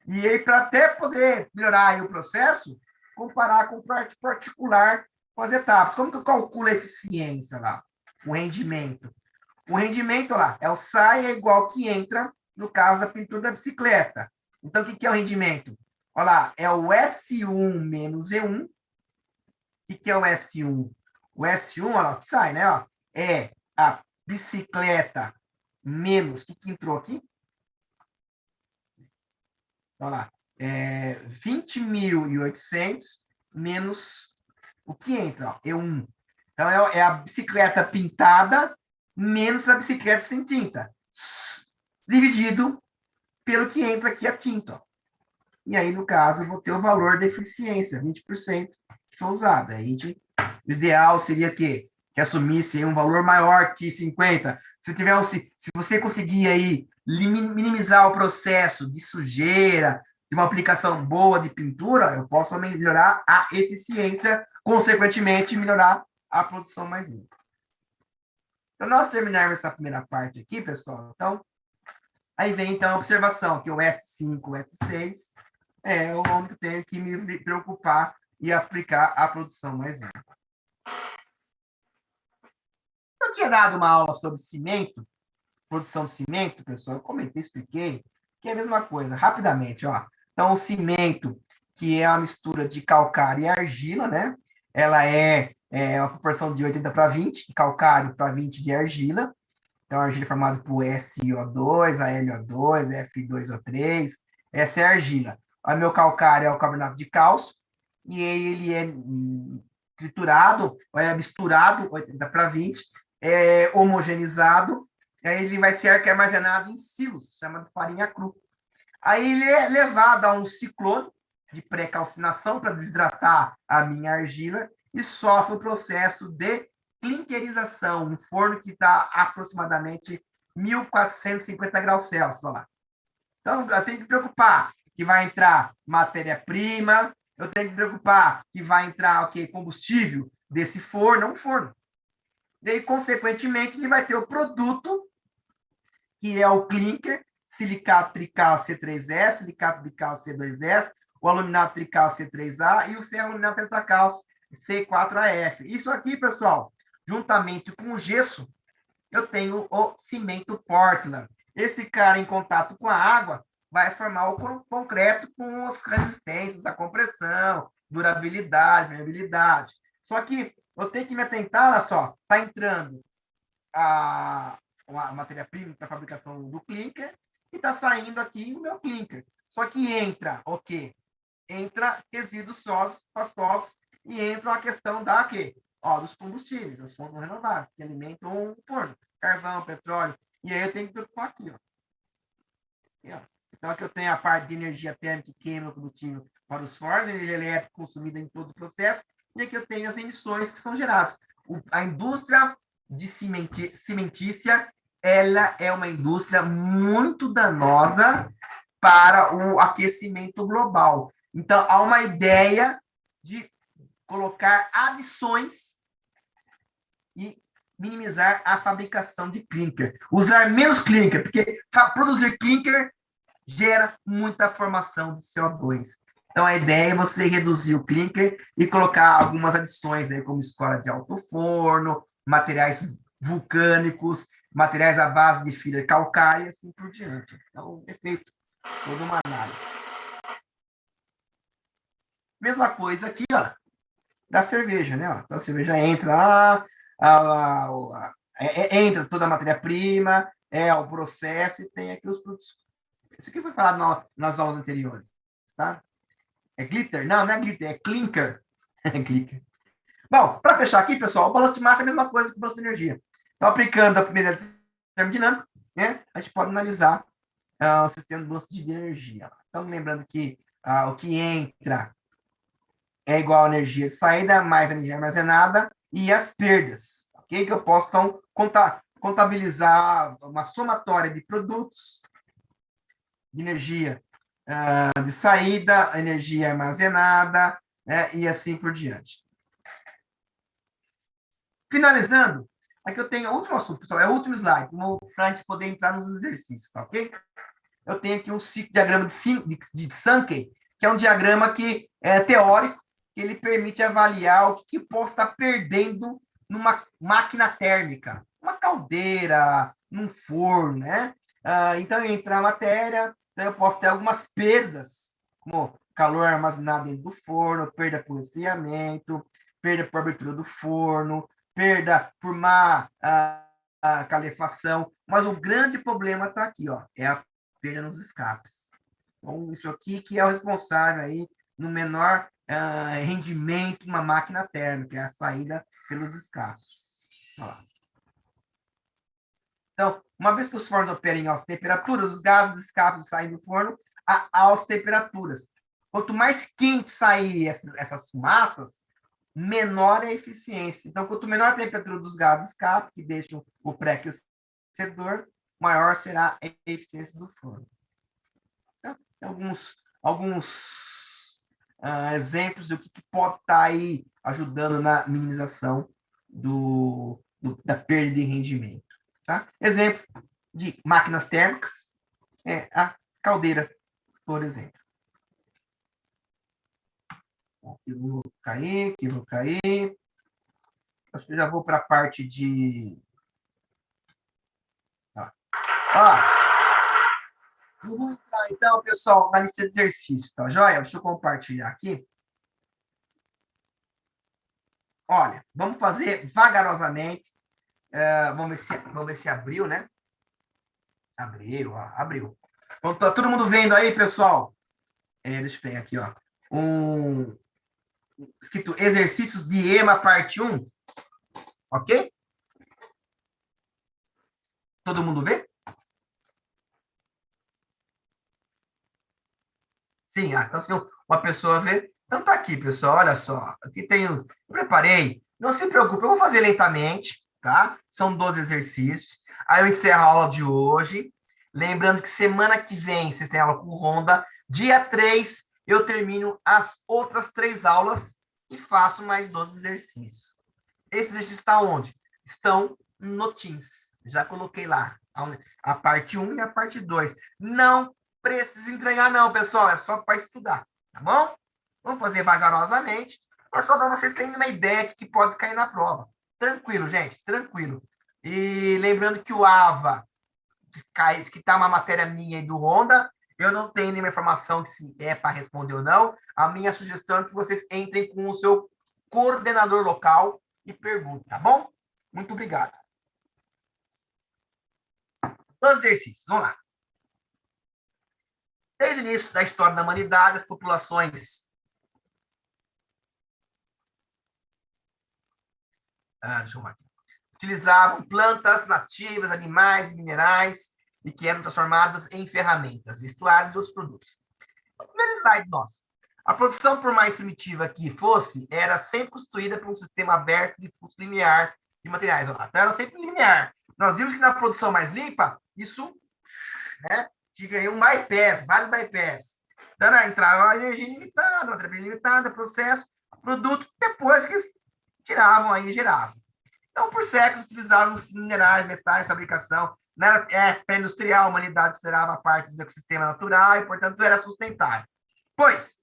E aí, para até poder melhorar o processo, comparar com parte particular com as etapas. Como que eu calculo a eficiência lá? O rendimento. O rendimento lá é o sai é igual que entra no caso da pintura da bicicleta. Então, o que é o rendimento? Olha lá, é o S1 menos E1. O que é o S1? O S1, olha lá, que sai, né? Ó, é a bicicleta menos, o que entrou aqui? Olha lá, 20.800 menos o que entra, ó, E1. Então, é a bicicleta pintada menos a bicicleta sem tinta, dividido pelo que entra aqui a tinta. Ó. E aí, no caso, eu vou ter o valor da eficiência, 20% que foi usado. Aí, o ideal seria que assumisse um valor maior que 50. Se você conseguir aí minimizar o processo de sujeira, de uma aplicação boa de pintura, eu posso melhorar a eficiência, consequentemente, melhorar a produção mais limpa. Para nós terminarmos essa primeira parte aqui, pessoal, então, aí vem então a observação, que o S5, o S6 é onde eu tenho que me preocupar e aplicar a produção mais limpa. Eu tinha dado uma aula sobre cimento, produção de cimento, pessoal, eu comentei, expliquei, que é a mesma coisa, rapidamente, ó. Então, o cimento, que é uma mistura de calcário e argila, né? Ela é uma proporção de 80 para 20, de calcário para 20 de argila. Então, a argila é formada por SiO2, AlO2, F2O3, essa é a argila. O meu calcário é o carbonato de cálcio, e ele é triturado, é misturado, 80 para 20, é homogeneizado, aí ele vai ser armazenado em silos, chamado farinha cru. Aí ele é levado a um ciclone de pré-calcinação para desidratar a minha argila e sofre o processo de clinkerização, um forno que está aproximadamente 1.450 graus Celsius. Olha lá. Então, eu tenho que me preocupar que vai entrar matéria-prima, eu tenho que me preocupar que vai entrar combustível desse forno, um forno. E aí, consequentemente, ele vai ter o produto, que é o clinker, silicato trical C3S, silicato bical C2S, o aluminato trical C3A e o ferro aluminato pentacálcio C4AF. Isso aqui, pessoal, juntamente com o gesso, eu tenho o cimento Portland. Esse cara em contato com a água vai formar o concreto com as resistências, a compressão, durabilidade, permeabilidade. Só que eu tenho que me atentar, olha só, está entrando a matéria-prima para a fabricação do clinker e está saindo aqui o meu clinker. Só que entra o quê? Entra resíduos sólidos, pastosos, e entra a questão dos combustíveis, as fontes renováveis, que alimentam o forno, carvão, petróleo. E aí eu tenho que preocupar aqui, ó. Aqui, ó. Então, aqui eu tenho a parte de energia térmica que queima o combustível para os fornos, energia elétrica consumida em todo o processo, e aqui eu tenho as emissões que são geradas. A indústria de cimentícia, ela é uma indústria muito danosa para o aquecimento global. Então, há uma ideia de colocar adições e minimizar a fabricação de clinker. Usar menos clinker, porque produzir clinker gera muita formação de CO2. Então, a ideia é você reduzir o clinker e colocar algumas adições, aí, como escora de alto forno, materiais vulcânicos, materiais à base de fibra calcária e assim por diante. Então, é feito toda uma análise. Mesma coisa aqui, ó, da cerveja, né? Então, a cerveja entra entra toda a matéria-prima, o processo, e tem aqui os produtos. Isso aqui foi falado nas aulas anteriores, tá? É glitter? Não, não é glitter, é clinker. É clicker. Bom, para fechar aqui, pessoal, o balanço de massa é a mesma coisa que o balanço de energia. Então, aplicando a primeira termodinâmica, né, a gente pode analisar o sistema de balanço de energia. Então, lembrando que o que entra é igual a energia de saída mais a energia armazenada e as perdas, ok? Que eu posso, então, contabilizar uma somatória de produtos de energia de saída, energia armazenada, né, e assim por diante. Finalizando, aqui eu tenho o último assunto, pessoal, é o último slide, para a gente poder entrar nos exercícios, tá ok? Eu tenho aqui um diagrama de Sankey, que é um diagrama que é teórico, que ele permite avaliar o que posso estar perdendo numa máquina térmica, uma caldeira, num forno, né? Então, entra a matéria, então eu posso ter algumas perdas, como calor armazenado dentro do forno, perda por resfriamento, perda por abertura do forno, perda por má a calefação, mas o grande problema está aqui, ó, é a perda nos escapes. Então, isso aqui que é o responsável aí no menor rendimento de uma máquina térmica, é a saída pelos escapes. Então, uma vez que os fornos operam em altas temperaturas, os gases de escape saem do forno a altas temperaturas. Quanto mais quente sair essas fumaças, menor é a eficiência. Então, quanto menor a temperatura dos gases de escape, que deixam o pré-aquecedor, maior será a eficiência do forno. Então, alguns exemplos do que pode estar aí ajudando na minimização da perda de rendimento. Tá? Exemplo de máquinas térmicas é a caldeira, por exemplo. Aqui vou cair, aqui vou cair. Acho que eu já vou para a parte de... Vamos entrar, então, pessoal, na lista de exercícios, tá joia? Deixa eu compartilhar aqui. Olha, vamos fazer vagarosamente. Vamos ver se abriu, né? Abriu, ó, abriu. Então, tá todo mundo vendo aí, pessoal? Deixa eu pegar aqui, ó. Escrito Exercícios de EMA, parte 1. Ok? Todo mundo vê? Sim, então se uma pessoa vê. Então tá aqui, pessoal, olha só. Aqui tem. Eu preparei. Não se preocupe, eu vou fazer lentamente, tá? São 12 exercícios. Aí eu encerro a aula de hoje. Lembrando que semana que vem vocês têm aula com Honda. Dia 3, eu termino as outras 3 aulas e faço mais 12 exercícios. Esses exercícios estão onde? Estão no Teams. Já coloquei lá a parte 1 e a parte 2. Não precisa entregar, não, pessoal. É só para estudar, tá bom? Vamos fazer vagarosamente, mas só para vocês terem uma ideia que pode cair na prova. Tranquilo, gente, tranquilo. E lembrando que o AVA, que está uma matéria minha e do Honda, eu não tenho nenhuma informação de se é para responder ou não. A minha sugestão é que vocês entrem com o seu coordenador local e perguntem, tá bom? Muito obrigado. Os exercícios, vamos lá. Desde o início da história da humanidade, as populações deixa eu aqui, utilizavam plantas nativas, animais, minerais, e que eram transformadas em ferramentas, vestuários e outros produtos. O primeiro slide nosso. A produção, por mais primitiva que fosse, era sempre constituída por um sistema aberto de fluxo linear de materiais. Então, era sempre linear. Nós vimos que na produção mais limpa, isso, né, tive um bypass, vários bypass. Então, entrava a energia limitada, uma energia limitada, processo, produto, depois que eles tiravam aí e geravam. Então, por séculos, utilizaram os minerais, metais, fabricação. Na era pré-industrial, a humanidade considerava parte do ecossistema natural e, portanto, era sustentável. Pois,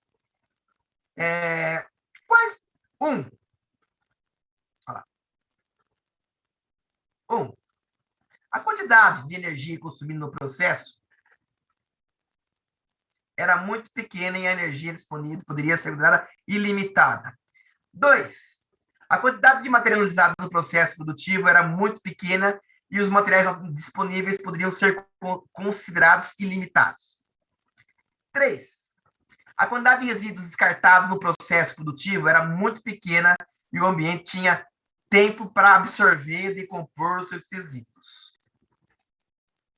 quais? A quantidade de energia consumida no processo era muito pequena e a energia disponível poderia ser considerada ilimitada. 2, a quantidade de material utilizado no processo produtivo era muito pequena e os materiais disponíveis poderiam ser considerados ilimitados. 3, a quantidade de resíduos descartados no processo produtivo era muito pequena e o ambiente tinha tempo para absorver e decompor os seus resíduos.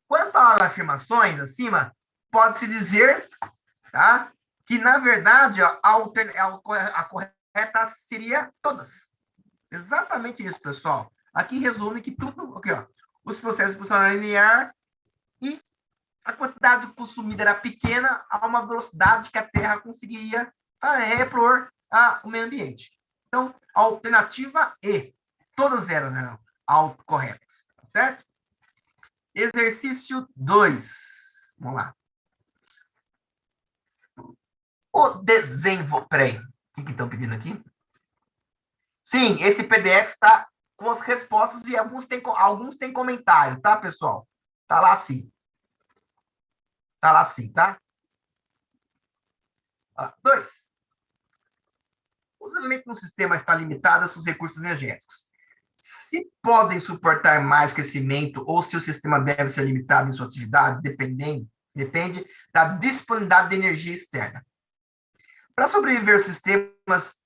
Quanto às afirmações acima, pode-se dizer, tá, que, na verdade, a correta seria todas. Exatamente isso, pessoal. Aqui resume que tudo, aqui, ó, os processos funcionam linear e a quantidade consumida era pequena a uma velocidade que a Terra conseguiria repor o meio ambiente. Então, a alternativa E, todas elas eram corretas, tá certo? Exercício 2. Vamos lá. O desenvolvimento. Peraí, o que estão pedindo aqui? Sim, esse PDF está com as respostas e alguns têm comentário, tá, pessoal? Tá lá sim. Tá lá sim, tá? 2. O desenvolvimento de um sistema está limitado a seus recursos energéticos. Se podem suportar mais crescimento ou se o sistema deve ser limitado em sua atividade, depende da disponibilidade de energia externa. Para sobreviver, os sistemas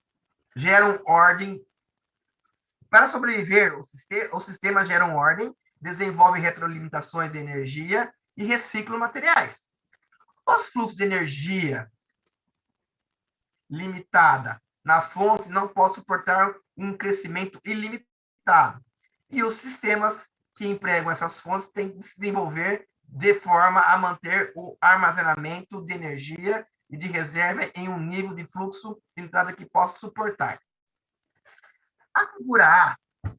geram ordem. Para sobreviver, os sistemas geram ordem, desenvolvem retroalimentações de energia e reciclam materiais. Os fluxos de energia limitada na fonte não podem suportar um crescimento ilimitado. E os sistemas que empregam essas fontes têm que se desenvolver de forma a manter o armazenamento de energia e de reserva em um nível de fluxo de entrada que possa suportar. A figura A,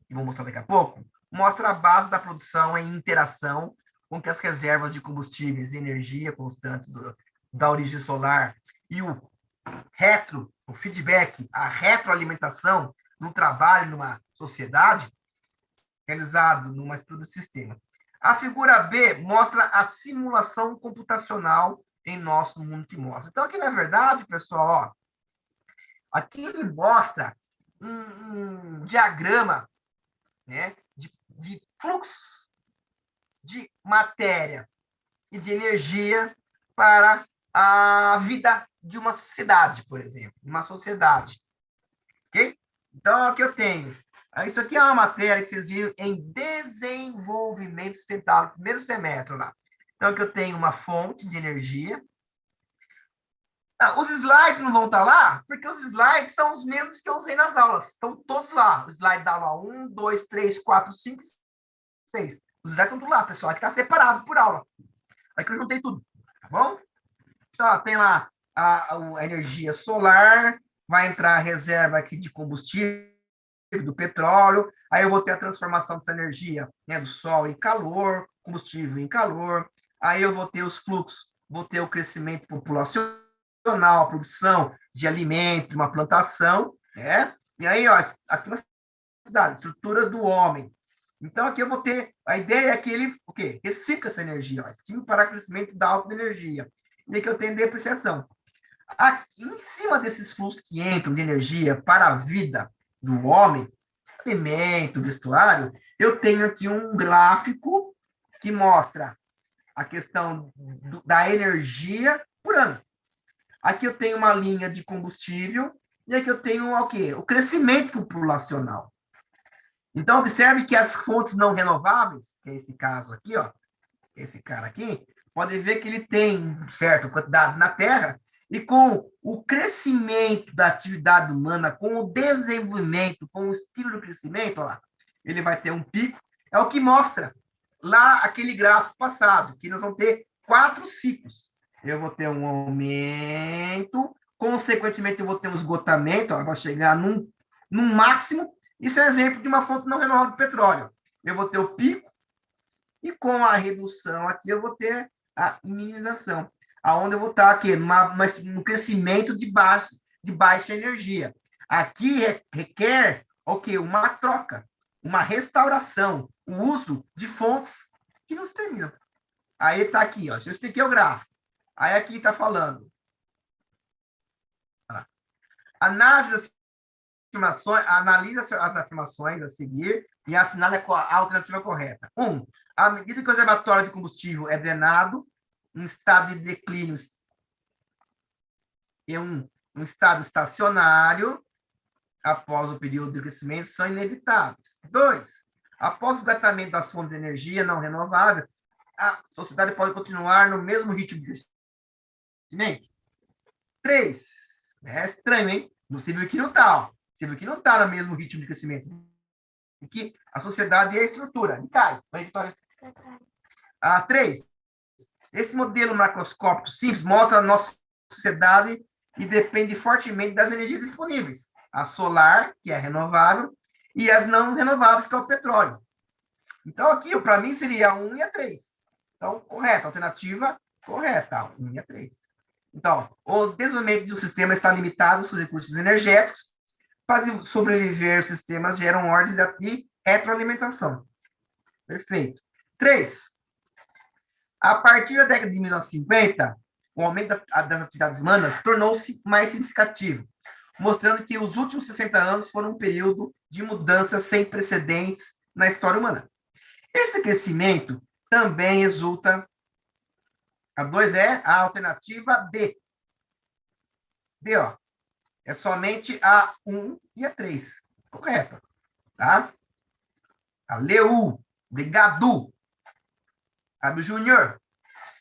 que vou mostrar daqui a pouco, mostra a base da produção em interação com que as reservas de combustíveis e energia constante da origem solar e o feedback, a retroalimentação no trabalho numa sociedade, realizado numa estrutura de sistema. A figura B mostra a simulação computacional em nosso mundo que mostra. Então, aqui, na verdade, pessoal, ó, aqui ele mostra um diagrama, né, de fluxos de matéria e de energia para a vida de uma sociedade, por exemplo, uma sociedade. Ok? Então, aqui eu tenho. Isso aqui é uma matéria que vocês viram em desenvolvimento sustentável, primeiro semestre lá. Então, aqui eu tenho uma fonte de energia. Os slides não vão estar lá, porque os slides são os mesmos que eu usei nas aulas. Estão todos lá. O slide da aula 1, 2, 3, 4, 5, 6. Os slides estão tudo lá, pessoal. Aqui está separado por aula. Aqui eu juntei tudo, tá bom? Então, ó, tem lá a energia solar, vai entrar a reserva aqui de combustível, do petróleo, aí eu vou ter a transformação dessa energia, né, do sol em calor, combustível em calor, aí eu vou ter os fluxos, vou ter o crescimento populacional, a produção de alimento, uma plantação, né? E aí, ó, aqui na cidade, estrutura do homem. Então, aqui eu vou ter, a ideia é que ele, o quê? Recicla essa energia, ó, estímulo para crescimento da alta energia. E aqui eu tenho depreciação. Aqui, em cima desses fluxos que entram de energia para a vida do homem, alimento, vestuário, eu tenho aqui um gráfico que mostra a questão da energia por ano. Aqui eu tenho uma linha de combustível e aqui eu tenho o quê? O crescimento populacional. Então, observe que as fontes não renováveis, que é esse caso aqui, ó, esse cara aqui, pode ver que ele tem, certo, quantidade na Terra, e com o crescimento da atividade humana, com o desenvolvimento, com o estilo de crescimento, ó lá, ele vai ter um pico, é o que mostra lá aquele gráfico passado, que nós vamos ter 4 ciclos. Eu vou ter um aumento, consequentemente eu vou ter um esgotamento, ó, vai chegar num máximo. Isso é um exemplo de uma fonte não renovável de petróleo. Eu vou ter o pico, e com a redução aqui, eu vou ter a minimização, aonde eu vou estar aqui no crescimento de baixa energia. Aqui requer o quê? Uma troca, uma restauração, o uso de fontes que não se terminam. Aí está aqui, ó, eu expliquei o gráfico. Aí aqui está falando. Analisa as afirmações a seguir e assinale a alternativa correta. 1. À medida que o reservatório de combustível é drenado, um estado de declínio e um estado estacionário, após o período de crescimento, são inevitáveis. 2. Após o esgotamento das fontes de energia não renovável, a sociedade pode continuar no mesmo ritmo de crescimento. 3. É estranho, hein? Você viu que não está, ó. Você viu que não está no mesmo ritmo de crescimento. Porque a sociedade é a estrutura. E cai. Vai, Vitória. 3. Esse modelo macroscópico simples mostra a nossa sociedade e depende fortemente das energias disponíveis. A solar, que é renovável, e as não renováveis, que é o petróleo. Então, aqui, para mim, seria a 1 e a 3. Então, correto. Alternativa correta. 1 e a 3. Então, o desenvolvimento do sistema está limitado aos recursos energéticos. Para sobreviver, os sistemas geram ordens de retroalimentação. Perfeito. 3. A partir da década de 1950, o aumento das atividades humanas tornou-se mais significativo, mostrando que os últimos 60 anos foram um período de mudanças sem precedentes na história humana. Esse crescimento também resulta... A 2 é a alternativa D. D, ó. É somente a 1 e a 3. Correto. Tá? Valeu. Obrigado. Fábio Júnior.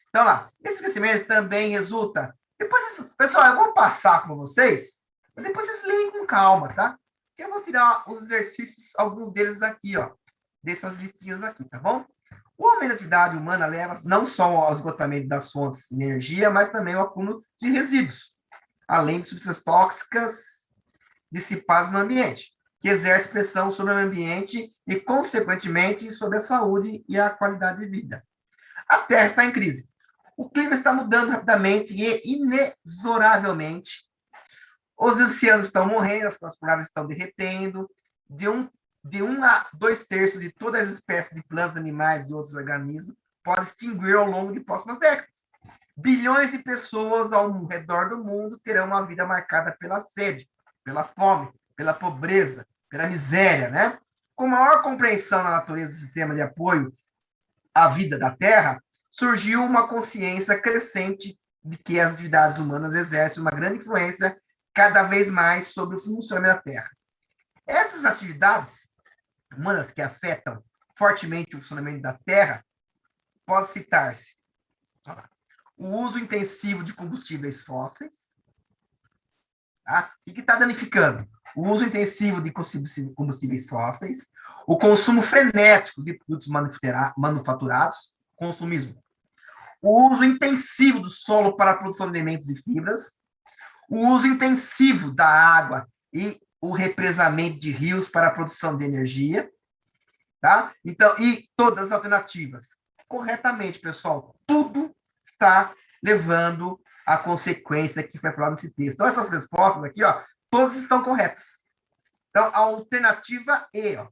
Então, lá. Esse crescimento também resulta... Depois, pessoal, eu vou passar com vocês, mas depois vocês leem com calma, tá? Eu vou tirar os exercícios, alguns deles aqui, ó. Dessas listinhas aqui, tá bom? O aumento da atividade humana leva não só ao esgotamento das fontes de energia, mas também ao acúmulo de resíduos, além de substâncias tóxicas dissipadas no ambiente, que exerce pressão sobre o ambiente e, consequentemente, sobre a saúde e a qualidade de vida. A Terra está em crise. O clima está mudando rapidamente e inexoravelmente. Os oceanos estão morrendo, as calotas polares estão derretendo, de 1 a 2/3 de todas as espécies de plantas, animais e outros organismos podem extinguir ao longo de próximas décadas. Bilhões de pessoas ao redor do mundo terão uma vida marcada pela sede, pela fome, pela pobreza, pela miséria, né? Com maior compreensão na natureza do sistema de apoio à vida da Terra, surgiu uma consciência crescente de que as atividades humanas exercem uma grande influência cada vez mais sobre o funcionamento da Terra. Essas atividades humanas que afetam fortemente o funcionamento da Terra, pode citar-se o uso intensivo de combustíveis fósseis. Tá? O que está danificando? O uso intensivo de combustíveis fósseis, o consumo frenético de produtos manufaturados, consumismo. O uso intensivo do solo para a produção de alimentos e fibras, o uso intensivo da água e o represamento de rios para a produção de energia, tá? Então, e todas as alternativas. Corretamente, pessoal, tudo está levando a consequência que foi falada nesse texto. Então, essas respostas aqui, ó, todas estão corretas. Então, a alternativa E, ó,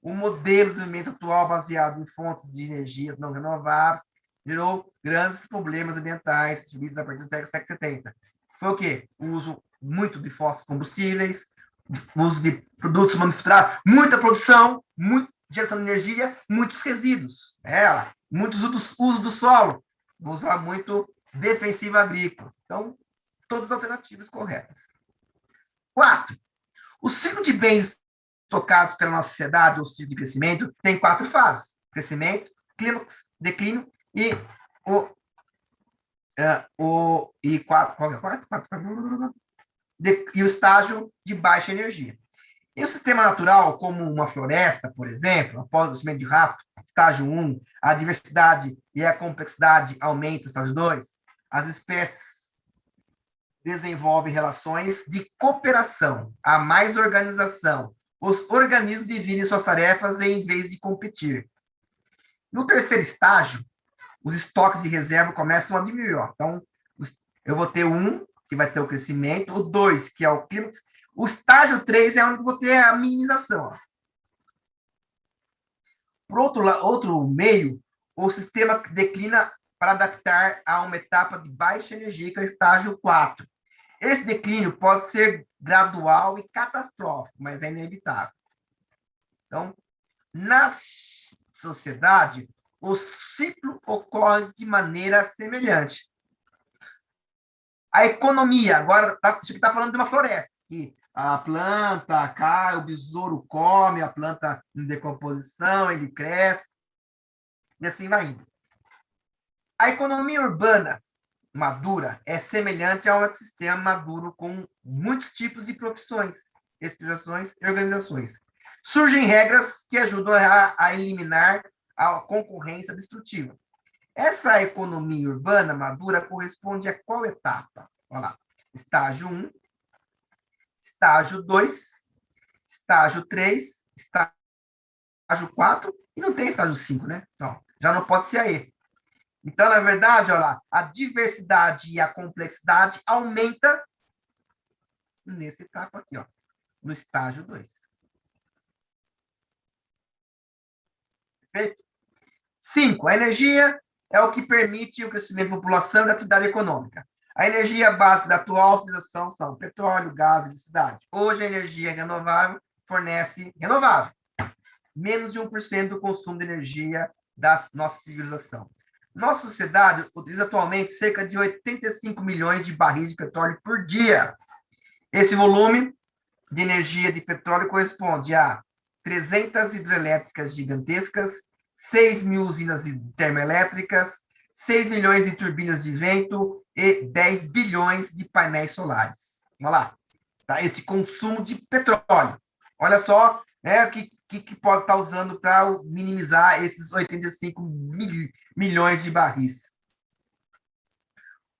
o modelo de desenvolvimento atual baseado em fontes de energias não renováveis gerou grandes problemas ambientais atribuídos a partir do século 70. Foi o quê? O uso muito de fósseis combustíveis, o uso de produtos manufaturados, muita produção, muita geração de energia, muitos resíduos. Muitos uso do solo, usar muito defensivo agrícola. Então, todas as alternativas corretas. 4. O ciclo de bens tocados pela nossa sociedade, o ciclo de crescimento, tem 4 fases: crescimento, clímax, declínio e o estágio de baixa energia. Em um sistema natural, como uma floresta, por exemplo, após o crescimento de rápido, estágio 1, a diversidade e a complexidade aumentam, estágio 2, as espécies desenvolvem relações de cooperação, há mais organização, os organismos dividem suas tarefas em vez de competir. No terceiro estágio, os estoques de reserva começam a diminuir. Ó. Então, eu vou ter 1, que vai ter o crescimento, o 2, que é o clímax, o estágio 3 é onde eu vou ter a minimização. Ó. Por outro meio, o sistema declina para adaptar a uma etapa de baixa energia, que é o estágio 4. Esse declínio pode ser gradual e catastrófico, mas é inevitável. Então, na sociedade, o ciclo ocorre de maneira semelhante. A economia, agora, isso aqui está falando de uma floresta, que a planta cai, o besouro come, a planta em decomposição, ele cresce, e assim vai indo. A economia urbana madura é semelhante a um ecossistema maduro com muitos tipos de profissões, especializações e organizações. Surgem regras que ajudam a eliminar a concorrência destrutiva. Essa economia urbana madura corresponde a qual etapa? Olha lá. Estágio 1, estágio 2, estágio 3, estágio 4, e não tem estágio 5, né? Então, já não pode ser a E. Então, na verdade, olha lá, a diversidade e a complexidade aumenta nessa etapa aqui, ó, no estágio 2. Perfeito? 5. A energia é o que permite o crescimento da população e da atividade econômica. A energia básica da atual civilização são petróleo, gás e eletricidade. Hoje, a energia renovável fornece renovável. menos de 1% do consumo de energia da nossa civilização. Nossa sociedade utiliza atualmente cerca de 85 milhões de barris de petróleo por dia. Esse volume de energia de petróleo corresponde a 300 hidrelétricas gigantescas, 6 mil usinas termoelétricas, 6 milhões de turbinas de vento e 10 bilhões de painéis solares. Vamos lá. Tá? Esse consumo de petróleo. Olha só, né, o que pode estar usando para minimizar esses 85 milhões de barris.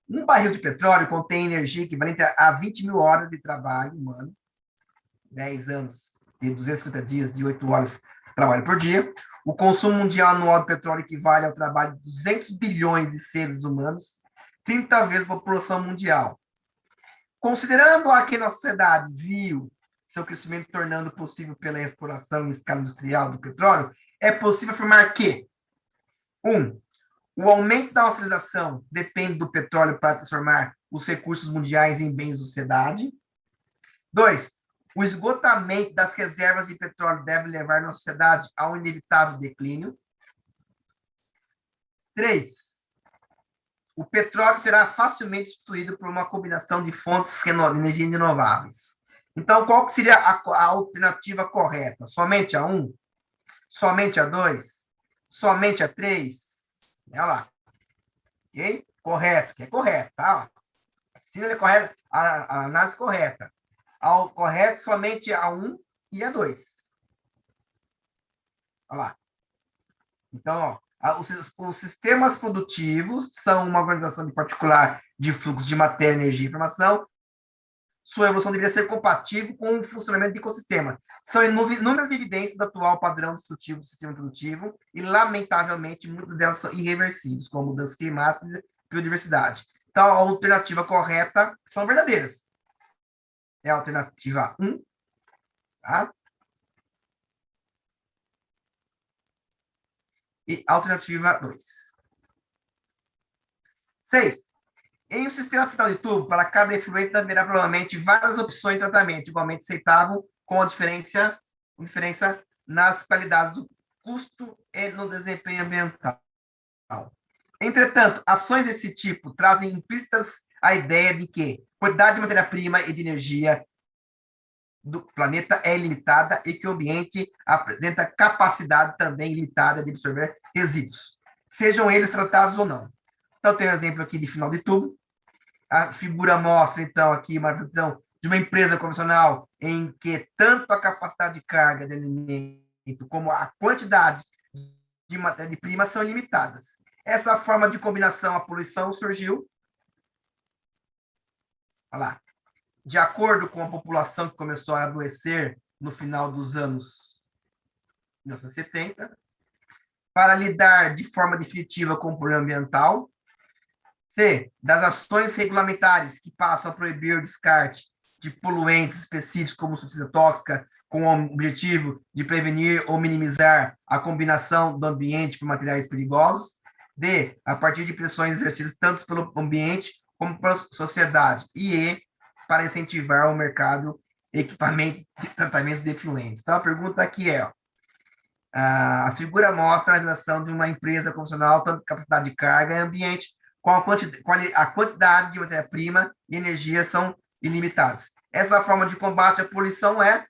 Um barril de petróleo contém energia equivalente a 20 mil horas de trabalho humano, 10 anos e 250 dias de 8 horas de trabalho por dia. O consumo mundial anual de petróleo equivale ao trabalho de 200 bilhões de seres humanos, 30 vezes a população mundial. Considerando a que nossa sociedade viu seu crescimento tornando possível pela exploração em escala industrial do petróleo, é possível afirmar que 1. O aumento da nossa civilização depende do petróleo para transformar os recursos mundiais em bens de sociedade. 2. O esgotamento das reservas de petróleo deve levar nossa sociedade a um inevitável declínio. 3. O petróleo será facilmente substituído por uma combinação de fontes de energia renováveis. Então, qual que seria a alternativa correta? Somente a 1? Somente a 2? Somente a 3? Olha lá. Ok? Correto, que é correto, tá? Assim é correto, a análise correta. Ao correto, somente a 1 e a 2. Olha lá. Então, ó, os sistemas produtivos são uma organização de particular de fluxo de matéria, energia e informação. Sua evolução deveria ser compatível com o funcionamento do ecossistema. São inúmeras evidências do atual padrão destrutivo do sistema produtivo e, lamentavelmente, muitas delas são irreversíveis, como mudanças climáticas e biodiversidade. Então, a alternativa correta são verdadeiras. É a alternativa 1, tá? E alternativa 2. 6. Em um sistema final de tubo, para cada efluente haverá provavelmente várias opções de tratamento, igualmente aceitável, com a diferença nas qualidades do custo e no desempenho ambiental. Entretanto, ações desse tipo trazem implícitas a ideia de que a quantidade de matéria-prima e de energia do planeta é ilimitada e que o ambiente apresenta capacidade também limitada de absorver resíduos, sejam eles tratados ou não. Então, tem um exemplo aqui de final de tubo. A figura mostra, então, aqui uma visão de uma empresa convencional em que tanto a capacidade de carga de alimento como a quantidade de matéria-prima são limitadas. Essa forma de combinação, a poluição, surgiu, olha lá, de acordo com a população que começou a adoecer no final dos anos 1970, para lidar de forma definitiva com o problema ambiental. C. Das ações regulamentares que passam a proibir o descarte de poluentes específicos como substância tóxica, com o objetivo de prevenir ou minimizar a combinação do ambiente por materiais perigosos. D. A partir de pressões exercidas tanto pelo ambiente como pela sociedade. E E. Para incentivar o mercado de equipamentos de tratamentos de efluentes. Então, a pergunta aqui é, ó, a figura mostra a relação de uma empresa convencional, tanto capacidade de carga e ambiente, com a quantidade de matéria-prima e energia são ilimitadas. Essa forma de combate à poluição é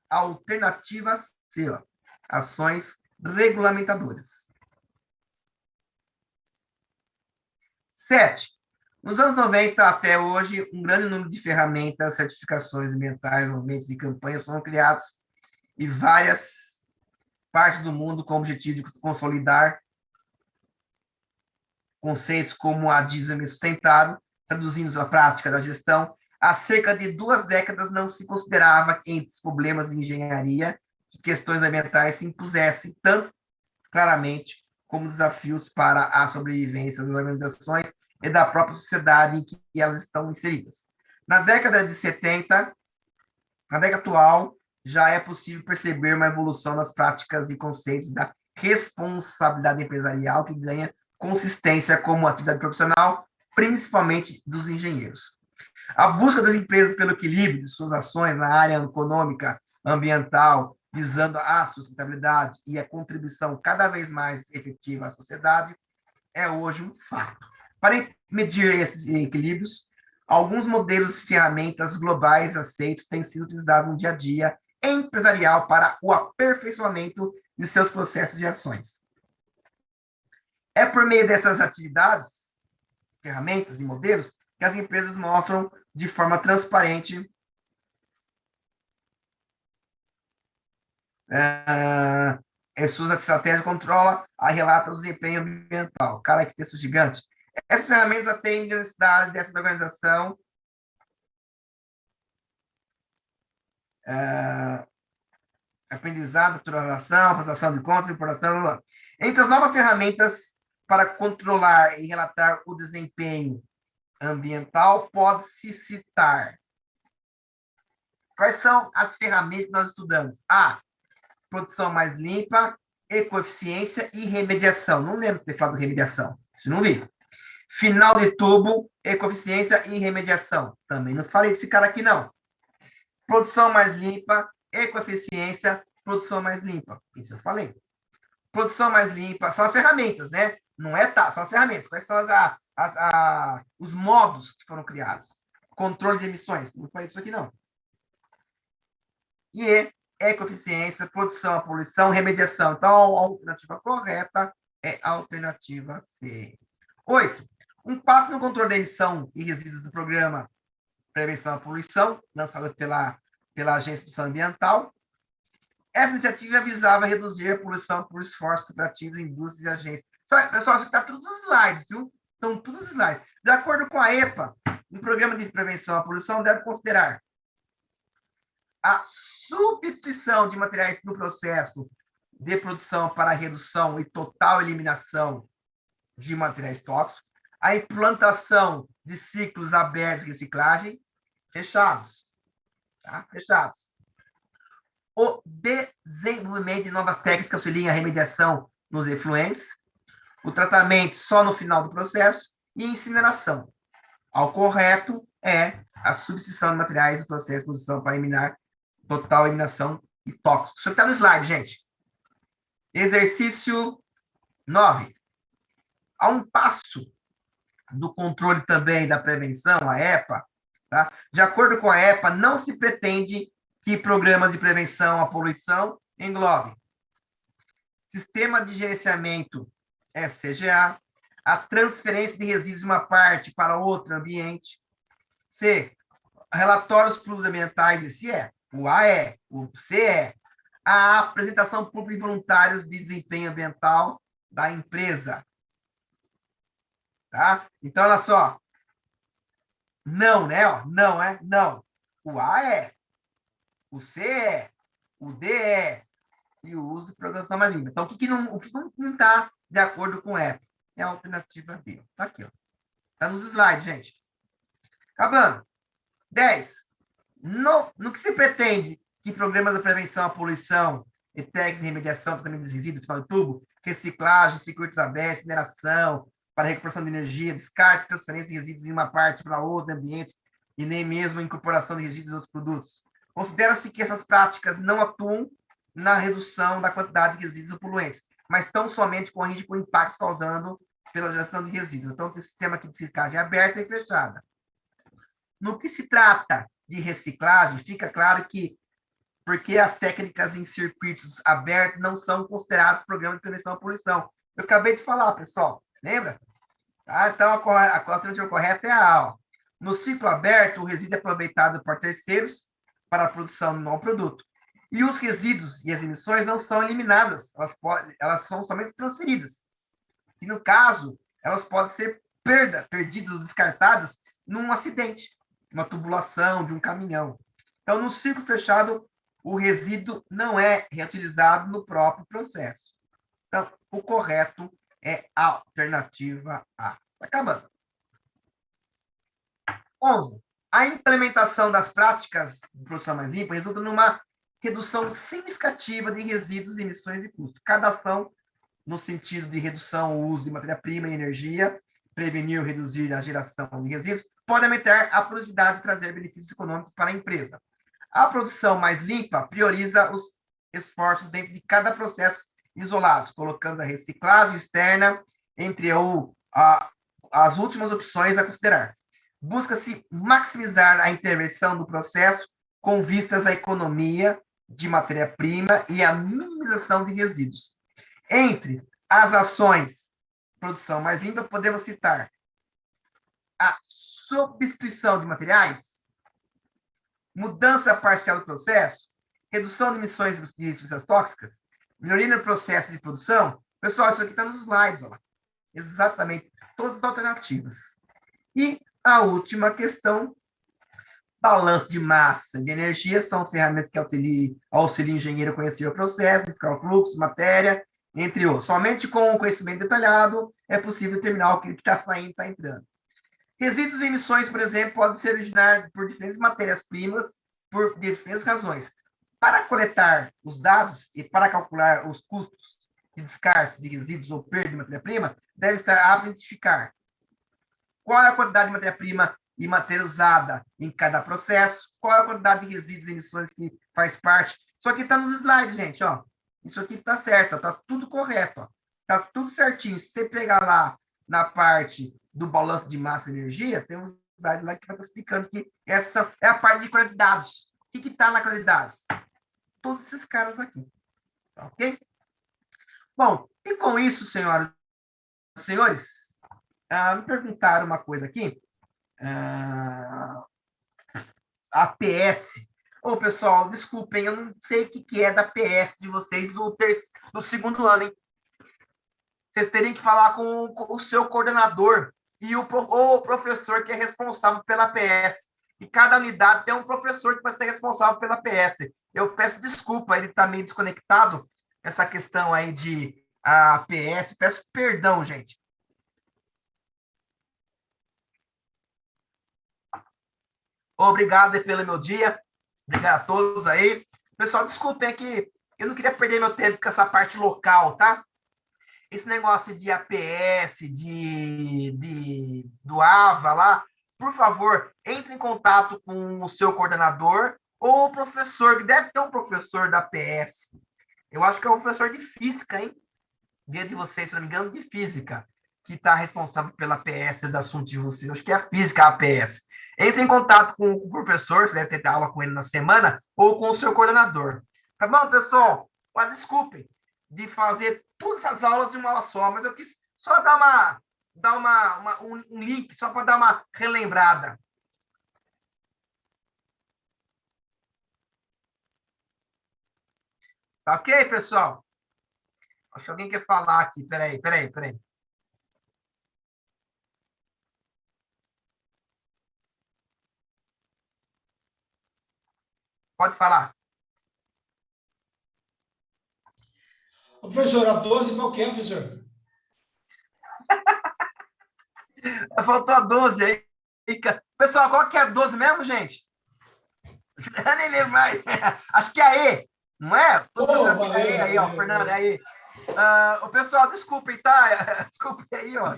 a alternativa C, ó, ações regulamentadoras. 7. Nos anos 90 até hoje, um grande número de ferramentas, certificações ambientais, movimentos e campanhas foram criados em várias partes do mundo com o objetivo de consolidar conceitos como a desenvolvimento sustentável, traduzindo a prática da gestão. Há cerca de 2 décadas não se considerava que entre os problemas de engenharia que questões ambientais se impusessem tão claramente como desafios para a sobrevivência das organizações e da própria sociedade em que elas estão inseridas. Na década de 70, na década atual, já é possível perceber uma evolução das práticas e conceitos da responsabilidade empresarial que ganha consistência como atividade profissional, principalmente dos engenheiros. A busca das empresas pelo equilíbrio de suas ações na área econômica, ambiental visando a sustentabilidade e a contribuição cada vez mais efetiva à sociedade, é hoje um fato. Para medir esses equilíbrios, alguns modelos e ferramentas globais aceitos têm sido utilizados no dia a dia empresarial para o aperfeiçoamento de seus processos e ações. É por meio dessas atividades, ferramentas e modelos que as empresas mostram de forma transparente suas estratégias, controla a relata o desempenho ambiental. Cara, que texto gigante. Essas ferramentas atendem a necessidade dessa organização aprendizado, estruturação, prestação de contas, importação. Entre as novas ferramentas para controlar e relatar o desempenho ambiental, pode-se citar. Quais são as ferramentas que nós estudamos? A, produção mais limpa, ecoeficiência e remediação. Não lembro de ter falado de remediação. Isso não vi. Final de tubo, ecoeficiência e remediação. Também não falei desse cara aqui, não. Produção mais limpa, ecoeficiência, produção mais limpa. Isso eu falei. Produção mais limpa, são as ferramentas, né? Não é tá, são as ferramentas. Quais são os modos que foram criados? Controle de emissões. Não falei disso aqui, não. E ecoeficiência, produção à poluição, remediação. Então, a alternativa correta é a alternativa C. 8. Um passo no controle da emissão e resíduos do programa Prevenção à Poluição, lançado pela Agência de Produção Ambiental. Essa iniciativa visava reduzir a poluição por esforços cooperativos, indústrias e agências. Pessoal, isso está tudo nos slides, viu? Estão todos os slides. De acordo com a EPA, o programa de prevenção à poluição deve considerar a substituição de materiais no processo de produção para a redução e total eliminação de materiais tóxicos, a implantação de ciclos abertos de reciclagem fechados, tá? Fechados. O desenvolvimento de novas técnicas que auxiliem a remediação nos efluentes, o tratamento só no final do processo e incineração. Ao correto é a substituição de materiais no processo de produção para eliminar total eliminação de tóxicos. Isso está no slide, gente. Exercício 9. Há um passo do controle também da prevenção, a EPA, tá? De acordo com a EPA, não se pretende que programas de prevenção à poluição englobe sistema de gerenciamento SCGA, a transferência de resíduos de uma parte para outro ambiente, C, relatórios públicos ambientais, esse é, o A é, o C é, a apresentação pública de voluntários de desempenho ambiental da empresa. Tá? Então, olha só. Não, né? Ó, não, é? Não. O A é, o C é, o D é, e o uso de programação mais limpa. Então, o que não está de acordo com o app? É a alternativa B. Está aqui, ó. Está nos slides, gente. Acabando. 10. No que se pretende que programas de prevenção à poluição e técnicas de remediação, tratamento de resíduos, de tubo, reciclagem, circuitos abertos, incineração, para recuperação de energia, descarte, transferência de resíduos de uma parte para outro ambiente e nem mesmo a incorporação de resíduos e outros produtos. Considera-se que essas práticas não atuam na redução da quantidade de resíduos poluentes, mas tão somente corrigem por impactos causando pela geração de resíduos. Então, tem o sistema aqui de reciclagem aberta e fechada. No que se trata de reciclagem, fica claro que porque as técnicas em circuitos abertos não são considerados programas de prevenção à poluição. Eu acabei de falar, pessoal. Lembra? Tá? Então, a alternativa correta é a A. Ó. No ciclo aberto, o resíduo é aproveitado por terceiros para a produção de um novo produto. E os resíduos e as emissões não são eliminadas, elas são somente transferidas. E, no caso, elas podem ser perdidas, descartadas num acidente, uma tubulação de um caminhão. Então, no ciclo fechado, o resíduo não é reutilizado no próprio processo. Então, o correto é a alternativa A. Está acabando. 11. A implementação das práticas de produção mais limpa resulta numa redução significativa de resíduos, emissões e custos. Cada ação, no sentido de redução do uso de matéria-prima e energia, prevenir ou reduzir a geração de resíduos, pode aumentar a produtividade e trazer benefícios econômicos para a empresa. A produção mais limpa prioriza os esforços dentro de cada processo isolado, colocando a reciclagem externa entre as últimas opções a considerar. Busca-se maximizar a intervenção do processo com vistas à economia de matéria-prima e à minimização de resíduos. Entre as ações de produção mais limpa, podemos citar a substituição de materiais, mudança parcial do processo, redução de emissões de substâncias tóxicas, melhoria no processo de produção. Pessoal, isso aqui está nos slides, ó. Exatamente, todas as alternativas. E a última questão, balanço de massa de energia, são ferramentas que auxiliam o engenheiro a conhecer o processo, identificar o fluxo, matéria, entre outros. Somente com o conhecimento detalhado é possível determinar o que está saindo e está entrando. Resíduos e emissões, por exemplo, podem se originar por diferentes matérias-primas, por diferentes razões. Para coletar os dados e para calcular os custos de descarte de resíduos ou perda de matéria-prima, deve estar apto a identificar qual é a quantidade de matéria-prima e matéria usada em cada processo, qual é a quantidade de resíduos e emissões que faz parte. Isso aqui está nos slides, gente, ó. Isso aqui está certo, está tudo correto, ó. Está tudo certinho. Se você pegar lá na parte do balanço de massa e energia, tem um slide lá que vai estar explicando que essa é a parte de coleta de dados. O que está na coleta de dados? Todos esses caras aqui. Tá, ok? Bom, e com isso, senhoras e senhores, me perguntaram uma coisa aqui. A PS. Ô, pessoal, desculpem, eu não sei o que é da PS de vocês do segundo ano, hein? Vocês teriam que falar com o seu coordenador e o professor que é responsável pela PS. E cada unidade tem um professor que vai ser responsável pela PS. Eu peço desculpa, ele está meio desconectado, essa questão aí de PS. Peço perdão, gente. Obrigado aí pelo meu dia. Obrigado a todos aí. Pessoal, desculpem, é que eu não queria perder meu tempo com essa parte local, tá? Esse negócio de APS, do AVA lá, por favor, entre em contato com o seu coordenador ou o professor, que deve ter um professor da APS. Eu acho que é um professor de física, hein? Via de vocês, se não me engano, de física, que está responsável pela APS do assunto de vocês. Eu acho que é a física, a APS. Entre em contato com o professor, você deve ter aula com ele na semana, ou com o seu coordenador. Tá bom, pessoal? Mas desculpem de fazer todas as aulas em uma aula só, mas eu quis só dar um link, só para dar uma relembrada. Tá ok, pessoal? Acho que alguém quer falar aqui. Peraí. Pode falar. Professor, a 12 qual que é, professor? Faltou a 12 aí. Pessoal, qual que é a 12 mesmo, gente? Eu nem lembro mais. Acho que é a E, não é? Valeu, aí, ó, Fernando, aí. O pessoal, desculpem, tá? Desculpem aí, ó.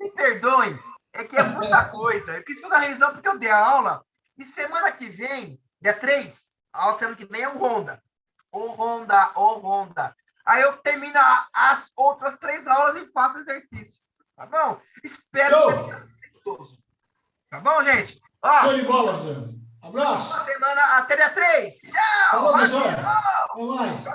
Me perdoem, é que é muita coisa. Eu quis fazer a revisão porque eu dei a aula. E semana que vem, dia 3, a aula semana que vem é o Honda. O Honda. Aí eu termino as outras 3 aulas e faço exercício. Tá bom? Espero que seja gostoso. Tá bom, gente? Ó, show de bola, professor. Abraço. Boa semana, até dia 3. Tchau! Tá bom, professor. Até mais.